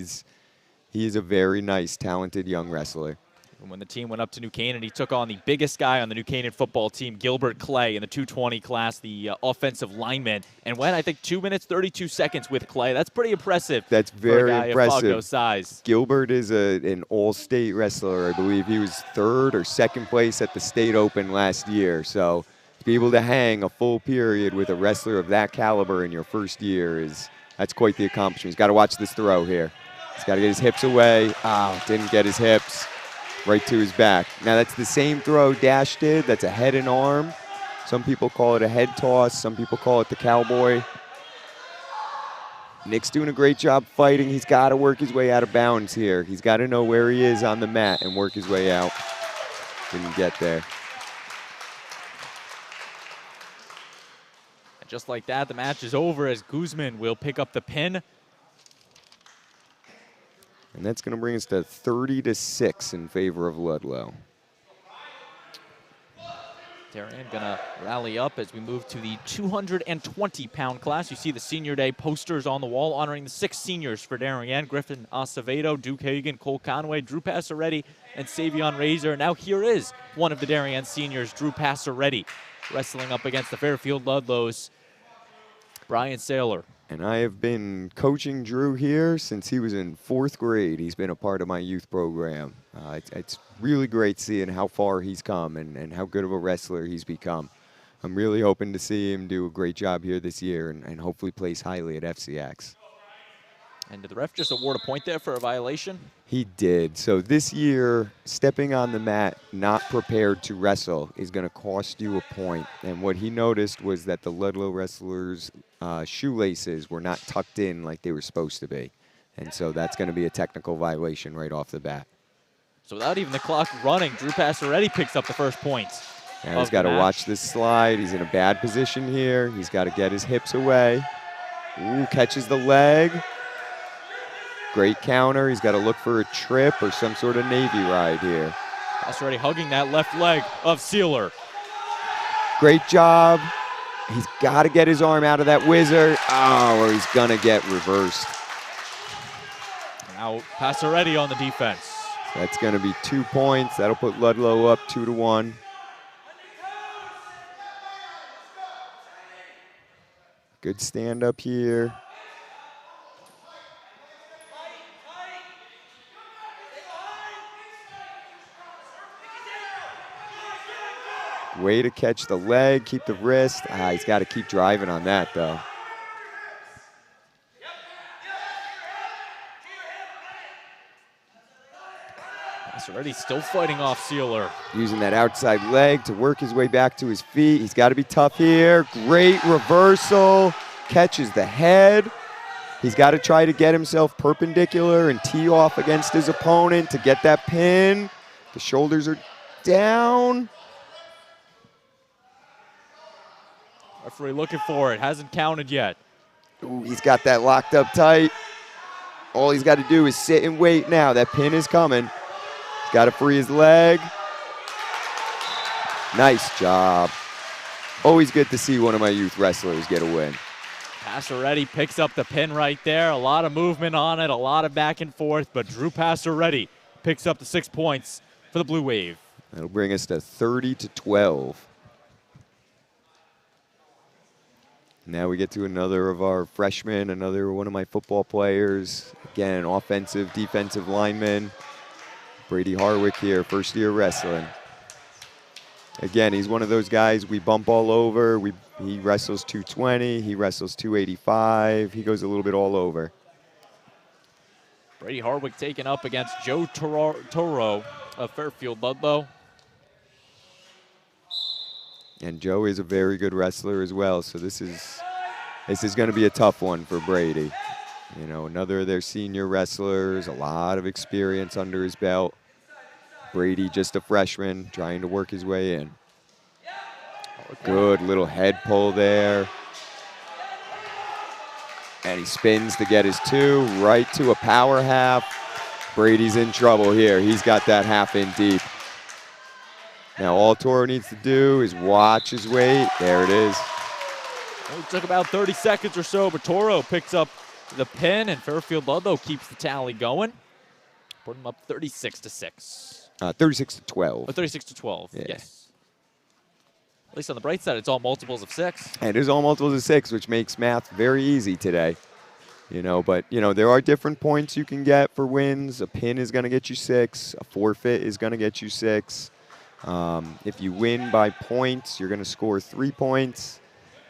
is a very nice, talented young wrestler. And when the team went up to New Canaan, he took on the biggest guy on the New Canaan football team, Gilbert Clay, in the 220 class, the offensive lineman, and went, I think, 2 minutes, 32 seconds with Clay. That's pretty impressive. That's very for a guy impressive. Of Fogno's size. Gilbert is an all-state wrestler, I believe. He was 3rd or 2nd place at the state open last year. So to be able to hang a full period with a wrestler of that caliber in your first year that's quite the accomplishment. He's got to watch this throw here. He's got to get his hips away. Oh, didn't get his hips. Right to his back. Now that's the same throw Dash did. That's a head and arm. Some people call it a head toss. Some people call it the cowboy. Nick's doing a great job fighting. He's got to work his way out of bounds here. He's got to know where he is on the mat and work his way out. Didn't get there. And just like that, the match is over as Guzman will pick up the pin. And that's going to bring us to 30-6 in favor of Ludlowe. Darien going to rally up as we move to the 220-pound class. You see the Senior Day posters on the wall honoring the 6 seniors for Darien: Griffin Acevedo, Duke Hagan, Cole Conway, Drew Passaretti, and Savion Razor. Now here is one of the Darien seniors, Drew Passaretti, wrestling up against the Fairfield Ludlowe's Brian Saylor. And I have been coaching Drew here since he was in 4th grade. He's been a part of my youth program. It's really great seeing how far he's come and how good of a wrestler he's become. I'm really hoping to see him do a great job here this year and hopefully place highly at FCIAC. And did the ref just award a point there for a violation? He did. So this year, stepping on the mat not prepared to wrestle is going to cost you a point. And what he noticed was that the Ludlowe wrestlers' shoelaces were not tucked in like they were supposed to be. And so that's going to be a technical violation right off the bat. So without even the clock running, Drew Passaretti picks up the first point. Now he's got to watch this slide. He's in a bad position here. He's got to get his hips away. Ooh, catches the leg. Great counter. He's got to look for a trip or some sort of Navy ride here. Passaretti hugging that left leg of Sealer. Great job. He's got to get his arm out of that whizzer. Oh, or he's going to get reversed. Now Passaretti on the defense. That's going to be 2 points. That'll put Ludlowe up 2-1. Good stand up here. Way to catch the leg, keep the wrist. He's got to keep driving on that, though. Passaretti still fighting off Sealer. Using that outside leg to work his way back to his feet. He's got to be tough here. Great reversal. Catches the head. He's got to try to get himself perpendicular and tee off against his opponent to get that pin. The shoulders are down. Referee looking for it. Hasn't counted yet. Ooh, he's got that locked up tight. All he's got to do is sit and wait now. That pin is coming. He's got to free his leg. Nice job. Always good to see one of my youth wrestlers get a win. Passaretti picks up the pin right there. A lot of movement on it, a lot of back and forth, but Drew Passaretti picks up the 6 points for the Blue Wave. That'll bring us to 30-12. Now we get to another of our freshmen, another one of my football players. Again, offensive, defensive lineman. Brady Harwick here, first year wrestling. Again, he's one of those guys we bump all over. He wrestles 220, he wrestles 285. He goes a little bit all over. Brady Harwick taken up against Joe Toro of Fairfield Ludlowe. And Joe is a very good wrestler as well, so this is going to be a tough one for Brady. You know, another of their senior wrestlers, a lot of experience under his belt. Brady, just a freshman, trying to work his way in. Good little head pull there. And he spins to get his 2, right to a power half. Brady's in trouble here. He's got that half in deep. Now all Toro needs to do is watch his weight. There it is. Well, it took about 30 seconds or so, but Toro picks up the pin, and Fairfield Ludlowe keeps the tally going. Put him up 36-6. 36-12. Oh, 36-12, yeah. Yes. At least on the bright side, it's all multiples of 6. And it is all multiples of 6, which makes math very easy today. You know, but, you know, there are different points you can get for wins. A pin is going to get you 6. A forfeit is going to get you 6. If you win by points, you're going to score 3 points.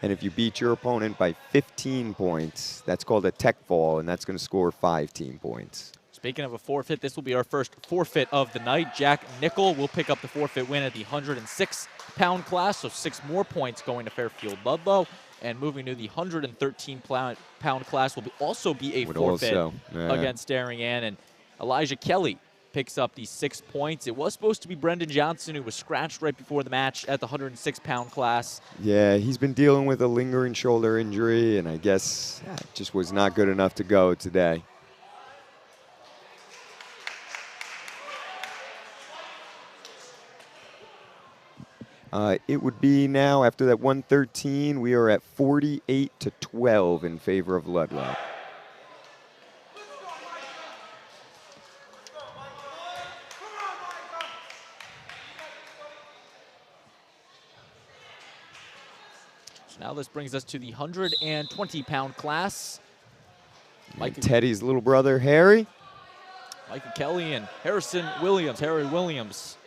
And if you beat your opponent by 15 points, that's called a tech fall, and that's going to score 5 team points. Speaking of a forfeit, this will be our first forfeit of the night. Jack Nickel will pick up the forfeit win at the 106-pound class, so 6 more points going to Fairfield Ludlowe. And moving to the 113-pound class will also be a forfeit against Darien. And Elijah Kelly picks up the 6 points. It was supposed to be Brendan Johnson, who was scratched right before the match at the 106-pound class. Yeah, he's been dealing with a lingering shoulder injury, and I guess it just was not good enough to go today. It would be now, after that 113, we are at 48-12 in favor of Ludlowe. So now this brings us to the 120-pound class. Teddy's little brother, Harry. Micah Kelly and Harry Williams,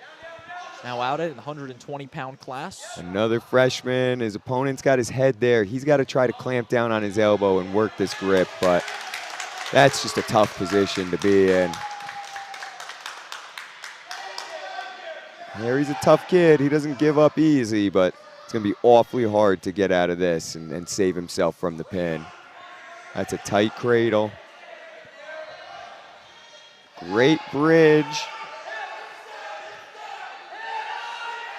now out at the 120-pound class. Another freshman. His opponent's got his head there. He's got to try to clamp down on his elbow and work this grip, but that's just a tough position to be in. Harry's a tough kid. He doesn't give up easy, but it's going to be awfully hard to get out of this and save himself from the pin. That's a tight cradle. Great bridge.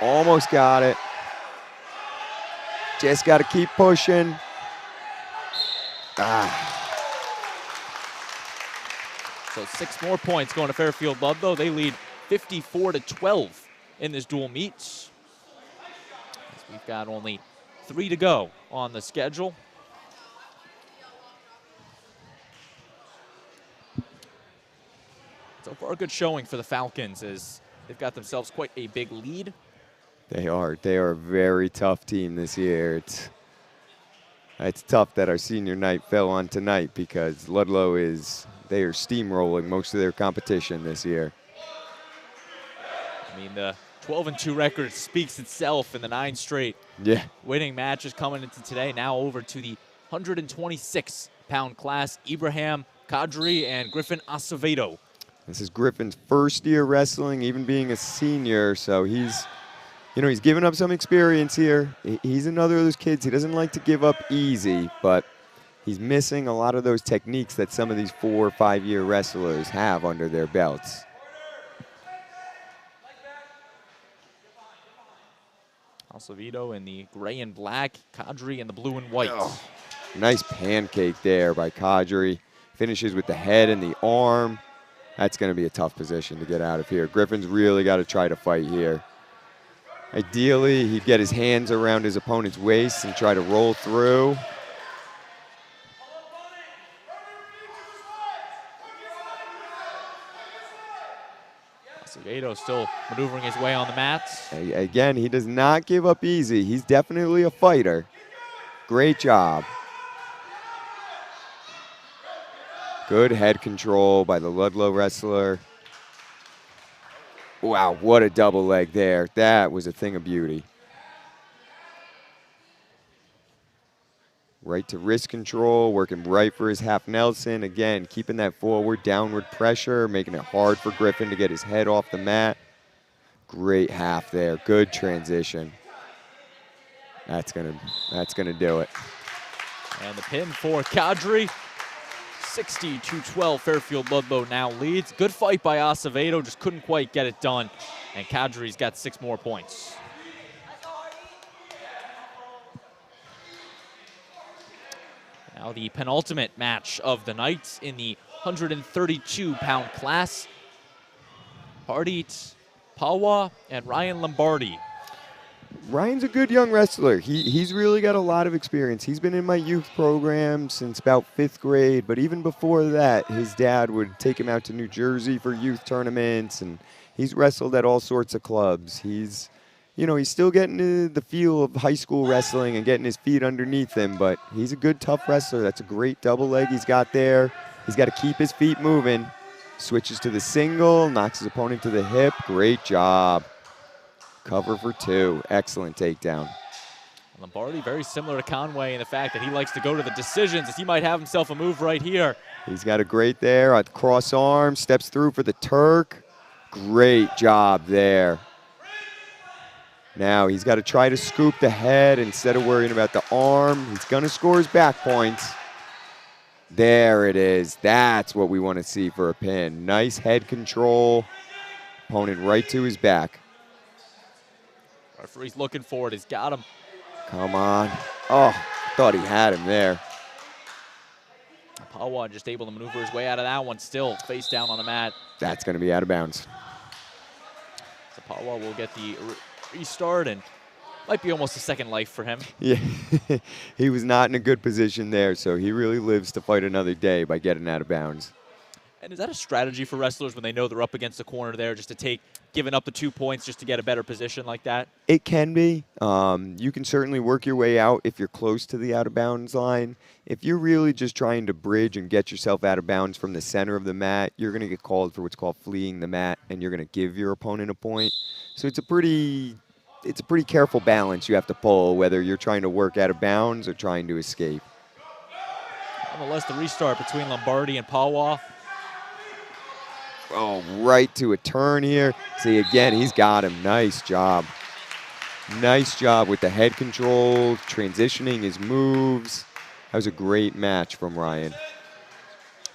Almost got it. Just got to keep pushing. So 6 more points going to Fairfield Ludlowe. They lead 54-12 in this dual meet. We've got only 3 to go on the schedule. So far, a good showing for the Falcons as they've got themselves quite a big lead. They are a very tough team this year. It's tough that our senior night fell on tonight because Ludlowe they are steamrolling most of their competition this year. I mean, the 12-2 record speaks itself in the 9 straight winning matches coming into today. Now over to the 126-pound class. Ibrahim Kadri and Griffin Acevedo. This is Griffin's first year wrestling, even being a senior, so he's given up some experience here. He's another of those kids. He doesn't like to give up easy, but he's missing a lot of those techniques that some of these 4 or 5 year wrestlers have under their belts. Acevedo in the gray and black, Kadri in the blue and white. Nice pancake there by Kadri. Finishes with the head and the arm. That's going to be a tough position to get out of here. Griffin's really got to try to fight here. Ideally, he'd get his hands around his opponent's waist and try to roll through. Acevedo still maneuvering his way on the mats. Again, he does not give up easy. He's definitely a fighter. Great job. Good head control by the Ludlowe wrestler. Wow, what a double leg there. That was a thing of beauty. Right to wrist control, working right for his half Nelson. Again, keeping that forward downward pressure, making it hard for Griffin to get his head off the mat. Great half there, good transition. That's gonna do it. And the pin for Kadri. 60-12, Fairfield Ludlowe now leads. Good fight by Acevedo, just couldn't quite get it done. And Kadri's got 6 more points. Now the penultimate match of the night in the 132-pound class. Hardit Pawa and Ryan Lombardi. Ryan's a good young wrestler. He's really got a lot of experience. He's been in my youth program since about 5th grade, but even before that, his dad would take him out to New Jersey for youth tournaments, and he's wrestled at all sorts of clubs. He's still getting the feel of high school wrestling and getting his feet underneath him, but he's a good, tough wrestler. That's a great double leg he's got there. He's got to keep his feet moving. Switches to the single, knocks his opponent to the hip. Great job. Cover for 2. Excellent takedown. Lombardi very similar to Conway in the fact that he likes to go to the decisions, as he might have himself a move right here. He's got a great there at the cross arm, steps through for the Turk. Great job there. Now he's got to try to scoop the head instead of worrying about the arm. He's going to score his back points. There it is. That's what we want to see for a pin. Nice head control. Opponent right to his back. Referee's looking for it. He's got him. Come on. Oh, thought he had him there. Pawa just able to maneuver his way out of that one. Still face down on the mat. That's going to be out of bounds. So Pawa will get the restart and might be almost a second life for him. Yeah, he was not in a good position there, so he really lives to fight another day by getting out of bounds. And is that a strategy for wrestlers when they know they're up against the corner there, just to take, giving up the 2 points just to get a better position like that? It can be. You can certainly work your way out if you're close to the out-of-bounds line. If you're really just trying to bridge and get yourself out of bounds from the center of the mat, you're going to get called for what's called fleeing the mat, and you're going to give your opponent a point. So it's a pretty careful balance you have to pull, whether you're trying to work out of bounds or trying to escape. Nonetheless, the restart between Lombardi and Pawa. Oh, right to a turn here. See, again, he's got him. Nice job. Nice job with the head control, transitioning his moves. That was a great match from Ryan.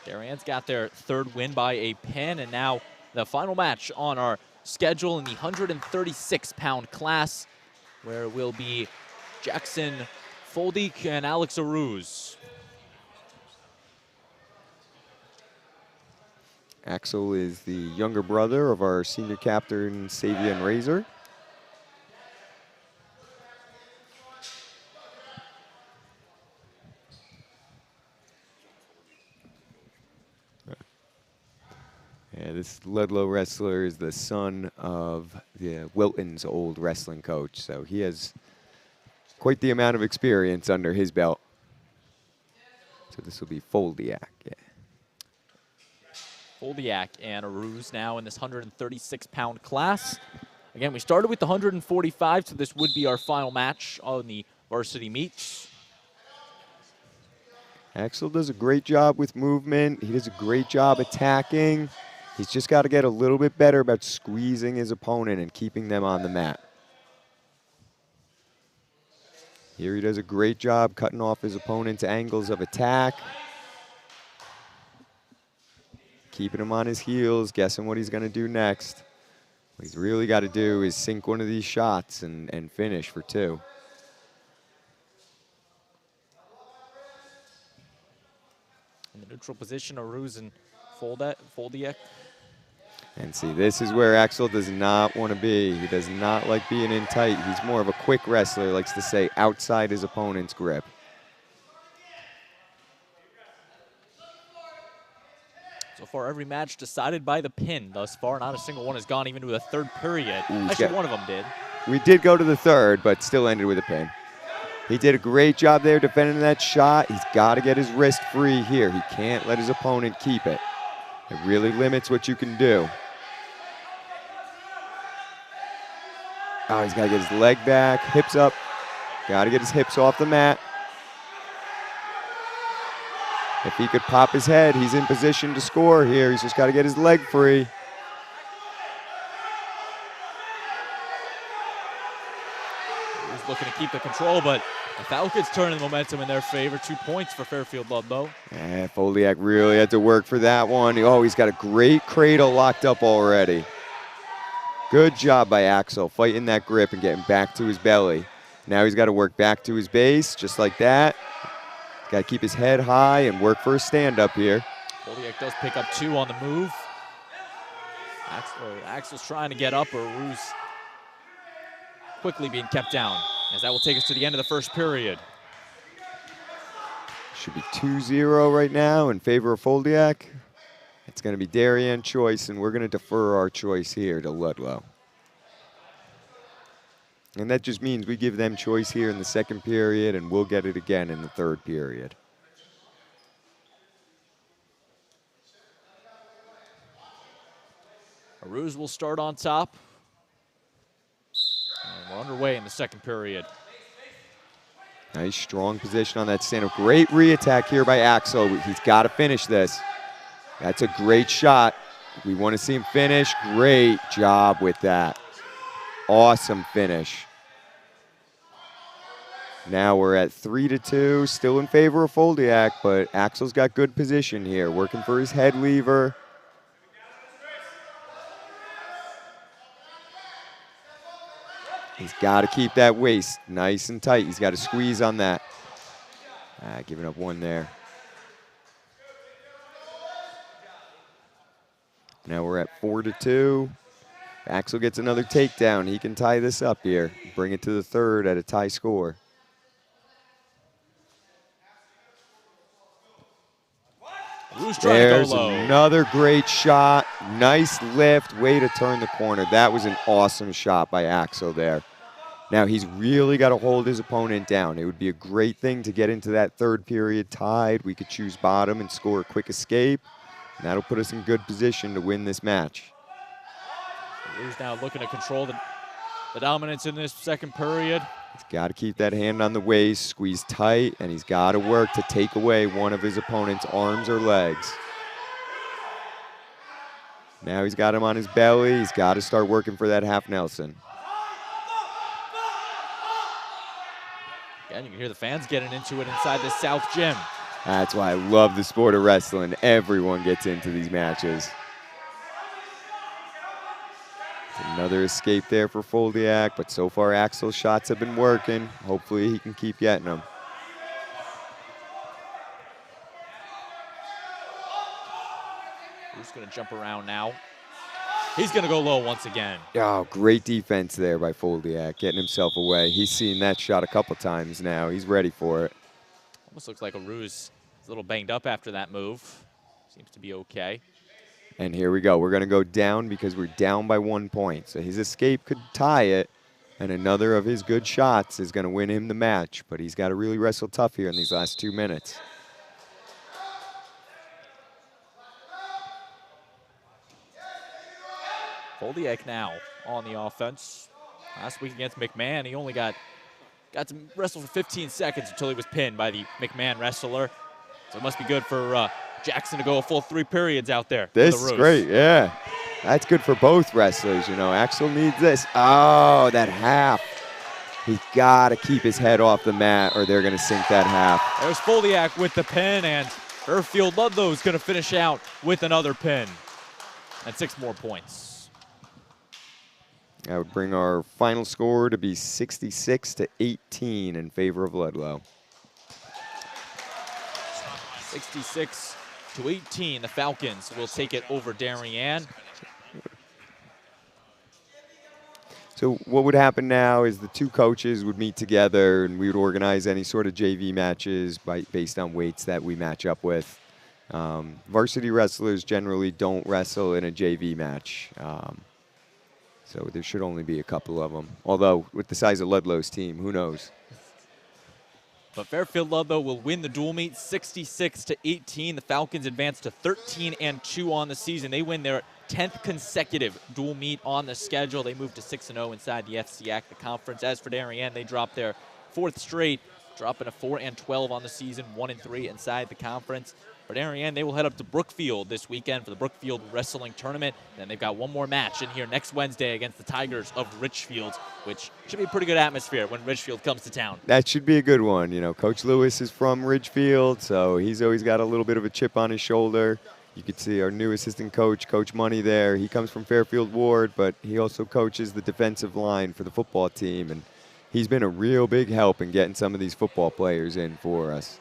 Darien's got their third win by a pin, and now the final match on our schedule in the 136-pound class, where it will be Jackson Foldik and Alex Aruz. Axel is the younger brother of our senior captain, Savian Razor. Yeah, this Ludlowe wrestler is the son of the Wilton's old wrestling coach, so he has quite the amount of experience under his belt. So this will be Foldiak, yeah. Foldiak and Aruz now in this 136-pound class. Again, we started with the 145, so this would be our final match on the varsity meets. Axel does a great job with movement. He does a great job attacking. He's just got to get a little bit better about squeezing his opponent and keeping them on the mat. Here he does a great job cutting off his opponent's angles of attack. Keeping him on his heels, guessing what he's going to do next. What he's really got to do is sink one of these shots and finish for two. In the neutral position, Aruz and Foldiak. And see, this is where Axel does not want to be. He does not like being in tight. He's more of a quick wrestler, likes to say outside his opponent's grip. So far, every match decided by the pin thus far. Not a single one has gone even to a third period. Actually, one of them did. We did go to the third, but still ended with a pin. He did a great job there defending that shot. He's got to get his wrist free here. He can't let his opponent keep it. It really limits what you can do. Oh, he's got to get his leg back, hips up. Got to get his hips off the mat. If he could pop his head, he's in position to score here. He's just got to get his leg free. He's looking to keep the control, but the Falcons turning the momentum in their favor. 2 points for Fairfield Ludlowe. Yeah, Foldiak really had to work for that one. Oh, he's got a great cradle locked up already. Good job by Axel, fighting that grip and getting back to his belly. Now he's got to work back to his base, just like that. Got to keep his head high and work for a stand-up here. Foldiak does pick up 2 on the move. Axel's trying to get up, or Aruz quickly being kept down, as that will take us to the end of the first period. Should be 2-0 right now in favor of Foldiak. It's going to be Darien choice, and we're going to defer our choice here to Ludlowe. And that just means we give them choice here in the second period, and we'll get it again in the third period. Aruz will start on top. And we're underway in the second period. Nice strong position on that stand-up. Great re-attack here by Axel. He's got to finish this. That's a great shot. We want to see him finish. Great job with that. Awesome finish. Now we're at 3-2, still in favor of Foldiak, but Axel's got good position here, working for his head lever. He's got to keep that waist nice and tight. He's got to squeeze on that. Giving up one there. Now we're at 4-2. Axel gets another takedown. He can tie this up here, bring it to the third at a tie score. Who's trying There's to go low? Another great shot. Nice lift. Way to turn the corner. That was an awesome shot by Axel there. Now he's really got to hold his opponent down. It would be a great thing to get into that third period tied. We could choose bottom and score a quick escape. And that'll put us in good position to win this match. Who's now looking to control the dominance in this second period. He's got to keep that hand on the waist, squeeze tight, and he's got to work to take away one of his opponent's arms or legs. Now he's got him on his belly. He's got to start working for that half Nelson. Again, you can hear the fans getting into it inside the South Gym. That's why I love the sport of wrestling. Everyone gets into these matches. Another escape there for Foldiak, but so far Axel's shots have been working. Hopefully he can keep getting them. Who's going to jump around now? He's going to go low once again. Oh, great defense there by Foldiak, getting himself away. He's seen that shot a couple times now. He's ready for it. Almost looks like Aruz is a little banged up after that move. Seems to be okay. And here we go. We're going to go down because we're down by 1 point. So his escape could tie it, and another of his good shots is going to win him the match. But he's got to really wrestle tough here in these last 2 minutes. Foldiak now on the offense. Last week against McMahon, he only got to wrestle for 15 seconds until he was pinned by the McMahon wrestler. So it must be good for Jackson to go a full 3 periods out there. This is great, yeah. That's good for both wrestlers, you know. Axel needs this. Oh, that half. He's got to keep his head off the mat or they're going to sink that half. There's Foldiak with the pin, and Fairfield Ludlowe is going to finish out with another pin. And 6 more points. That would bring our final score to be 66-18 in favor of Ludlowe. 66-18, the Falcons will take it over Darien. So what would happen now is the 2 coaches would meet together and we would organize any sort of JV matches based on weights that we match up with. Varsity wrestlers generally don't wrestle in a JV match. So there should only be a couple of them. Although, with the size of Ludlow's team, who knows? But Fairfield Ludlowe will win the dual meet 66-18. The Falcons advance to 13-2 on the season. They win their 10th consecutive dual meet on the schedule. They move to 6-0 inside the FCIAC, the conference. As for Darien, they drop their 4th straight, dropping a 4-12 on the season, 1-3 inside the conference. For Darien, they will head up to Brookfield this weekend for the Brookfield Wrestling Tournament. And they've got one more match in here next Wednesday against the Tigers of Richfield, which should be a pretty good atmosphere when Richfield comes to town. That should be a good one. You know, Coach Lewis is from Ridgefield, so he's always got a little bit of a chip on his shoulder. You could see our new assistant coach, Coach Money there. He comes from Fairfield Ward, but he also coaches the defensive line for the football team. And he's been a real big help in getting some of these football players in for us.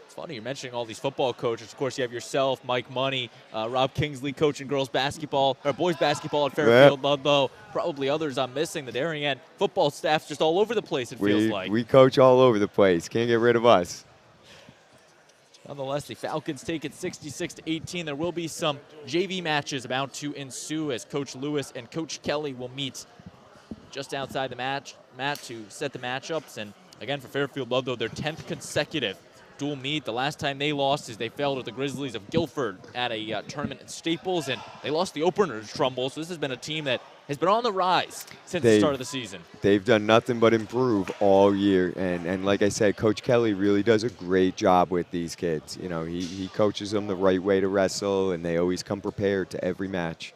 It's funny you're mentioning all these football coaches. Of course, you have yourself, Mike Money, Rob Kingsley coaching girls basketball, or boys basketball at Fairfield Ludlowe. Probably others I'm missing. The Darien football staff's just all over the place, it feels like. We coach all over the place. Can't get rid of us. Nonetheless, the Falcons take it 66-18. There will be some JV matches about to ensue as Coach Lewis and Coach Kelly will meet just outside the mat to set the matchups. And again, for Fairfield Ludlowe, their 10th consecutive dual meet. The last time they lost is they fell to the Grizzlies of Guilford at a tournament at Staples, and they lost the opener to Trumbull. So this has been a team that has been on the rise since the start of the season. They've done nothing but improve all year. And like I said, Coach Kelly really does a great job with these kids. You know, he coaches them the right way to wrestle, and they always come prepared to every match.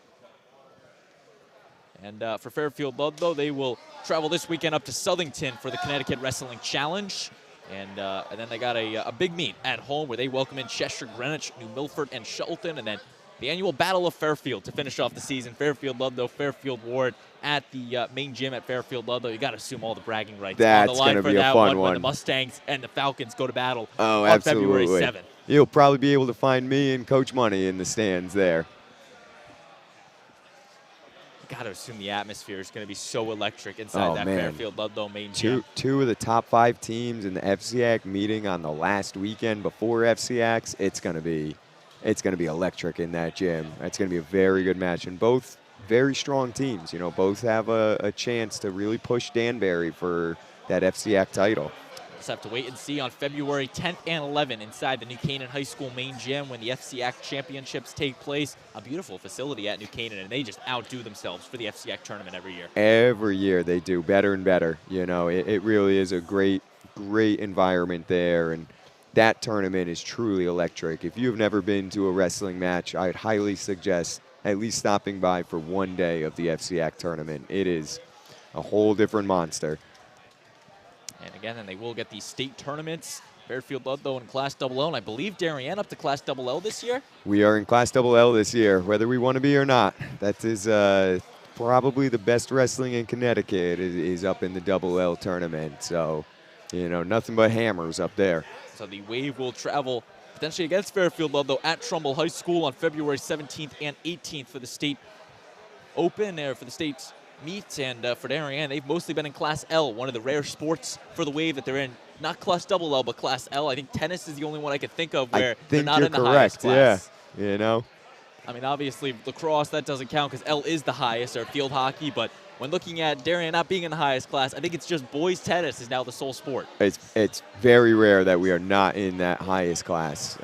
And for Fairfield Ludlowe, they will travel this weekend up to Southington for the Connecticut Wrestling Challenge. And then they got a big meet at home where they welcome in Cheshire, Greenwich, New Milford, and Shelton. And then the annual Battle of Fairfield to finish off the season. Fairfield Ludlowe, Fairfield Ward at the main gym at Fairfield Ludlowe. You got to assume all the bragging rights That's on the line gonna for be a that fun when the Mustangs and the Falcons go to battle on absolutely. February 7th. You'll probably be able to find me and Coach Money in the stands there. Got to assume the atmosphere is going to be so electric inside Fairfield Ludlowe main gym. Two of the top 5 teams in the FCIAC meeting on the last weekend before FCIACs. It's going to be it's going to be electric in that gym. It's going to be a very good match, and both very strong teams. You know, both have a chance to really push Danbury for that FCIAC title. Just have to wait and see on February 10th and 11th inside the New Canaan High School main gym when the FCIAC championships take place. A beautiful facility at New Canaan, and they just outdo themselves for the FCIAC tournament every year. Every year they do better and better. You know, it really is a great environment there, and that tournament is truly electric. If you've never been to a wrestling match, I'd highly suggest at least stopping by for one day of the FCIAC tournament. It is a whole different monster. And again, then they will get these state tournaments. Fairfield Ludlowe in Class LL, and I believe Darien up to Class LL this year. We are in Class LL this year, whether we want to be or not. That is probably the best wrestling in Connecticut is up in the LL tournament. So, you know, nothing but hammers up there. So the Wave will travel potentially against Fairfield Ludlowe at Trumbull High School on February 17th and 18th for the state open, for the state meet. And for Darien, they've mostly been in Class L, one of the rare sports for the Wave that they're in. Not Class LL, but Class L. I think tennis is the only one I could think of where they're not in the highest class. Yeah, you know. I mean, obviously, lacrosse, that doesn't count because L is the highest, or field hockey. But when looking at Darien not being in the highest class, I think it's just boys tennis is now the sole sport. It's very rare that we are not in that highest class.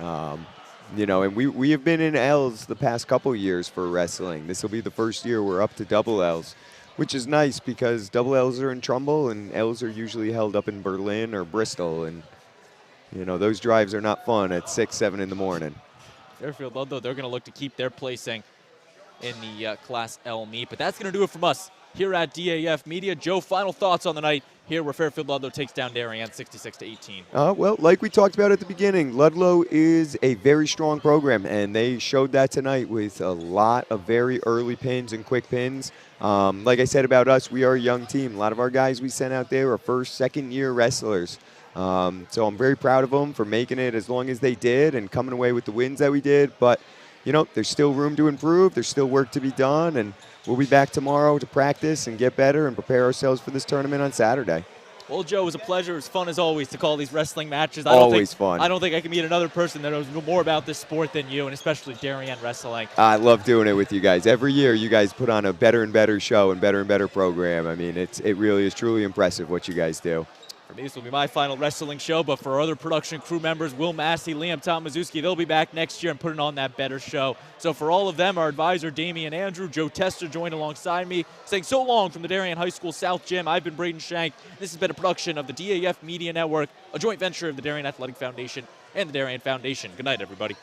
You know, and we have been in L's the past couple years for wrestling. This will be the first year we're up to double L's, which is nice because double L's are in Trumbull and L's are usually held up in Berlin or Bristol. And, you know, those drives are not fun at 6, 7 in the morning. Fairfield Ludlowe, they're going to look to keep their placing in the Class L meet. But that's going to do it from us here at DAF Media. Joe, final thoughts on the night here where Fairfield Ludlowe takes down Darien 66-18. Well, like we talked about at the beginning, Ludlowe is a very strong program, and they showed that tonight with a lot of very early pins and quick pins. Like I said about us, we are a young team. A lot of our guys we sent out there are first, second-year wrestlers. So I'm very proud of them for making it as long as they did and coming away with the wins that we did. But, you know, there's still room to improve. There's still work to be done, and we'll be back tomorrow to practice and get better and prepare ourselves for this tournament on Saturday. Well, Joe, it was a pleasure. It was fun as always to call these wrestling matches. Always fun. I don't think I can meet another person that knows more about this sport than you, and especially Darien wrestling. I love doing it with you guys. Every year you guys put on a better and better show and better program. I mean, it really is truly impressive what you guys do. For me, this will be my final wrestling show, but for our other production crew members, Will Massey, Liam Tomaszewski, they'll be back next year and putting on that better show. So for all of them, our advisor, Damian Andrew, Joe Tester joined alongside me, saying so long from the Darien High School South Gym. I've been Braden Shank. This has been a production of the DAF Media Network, a joint venture of the Darien Athletic Foundation and the Darien Foundation. Good night, everybody.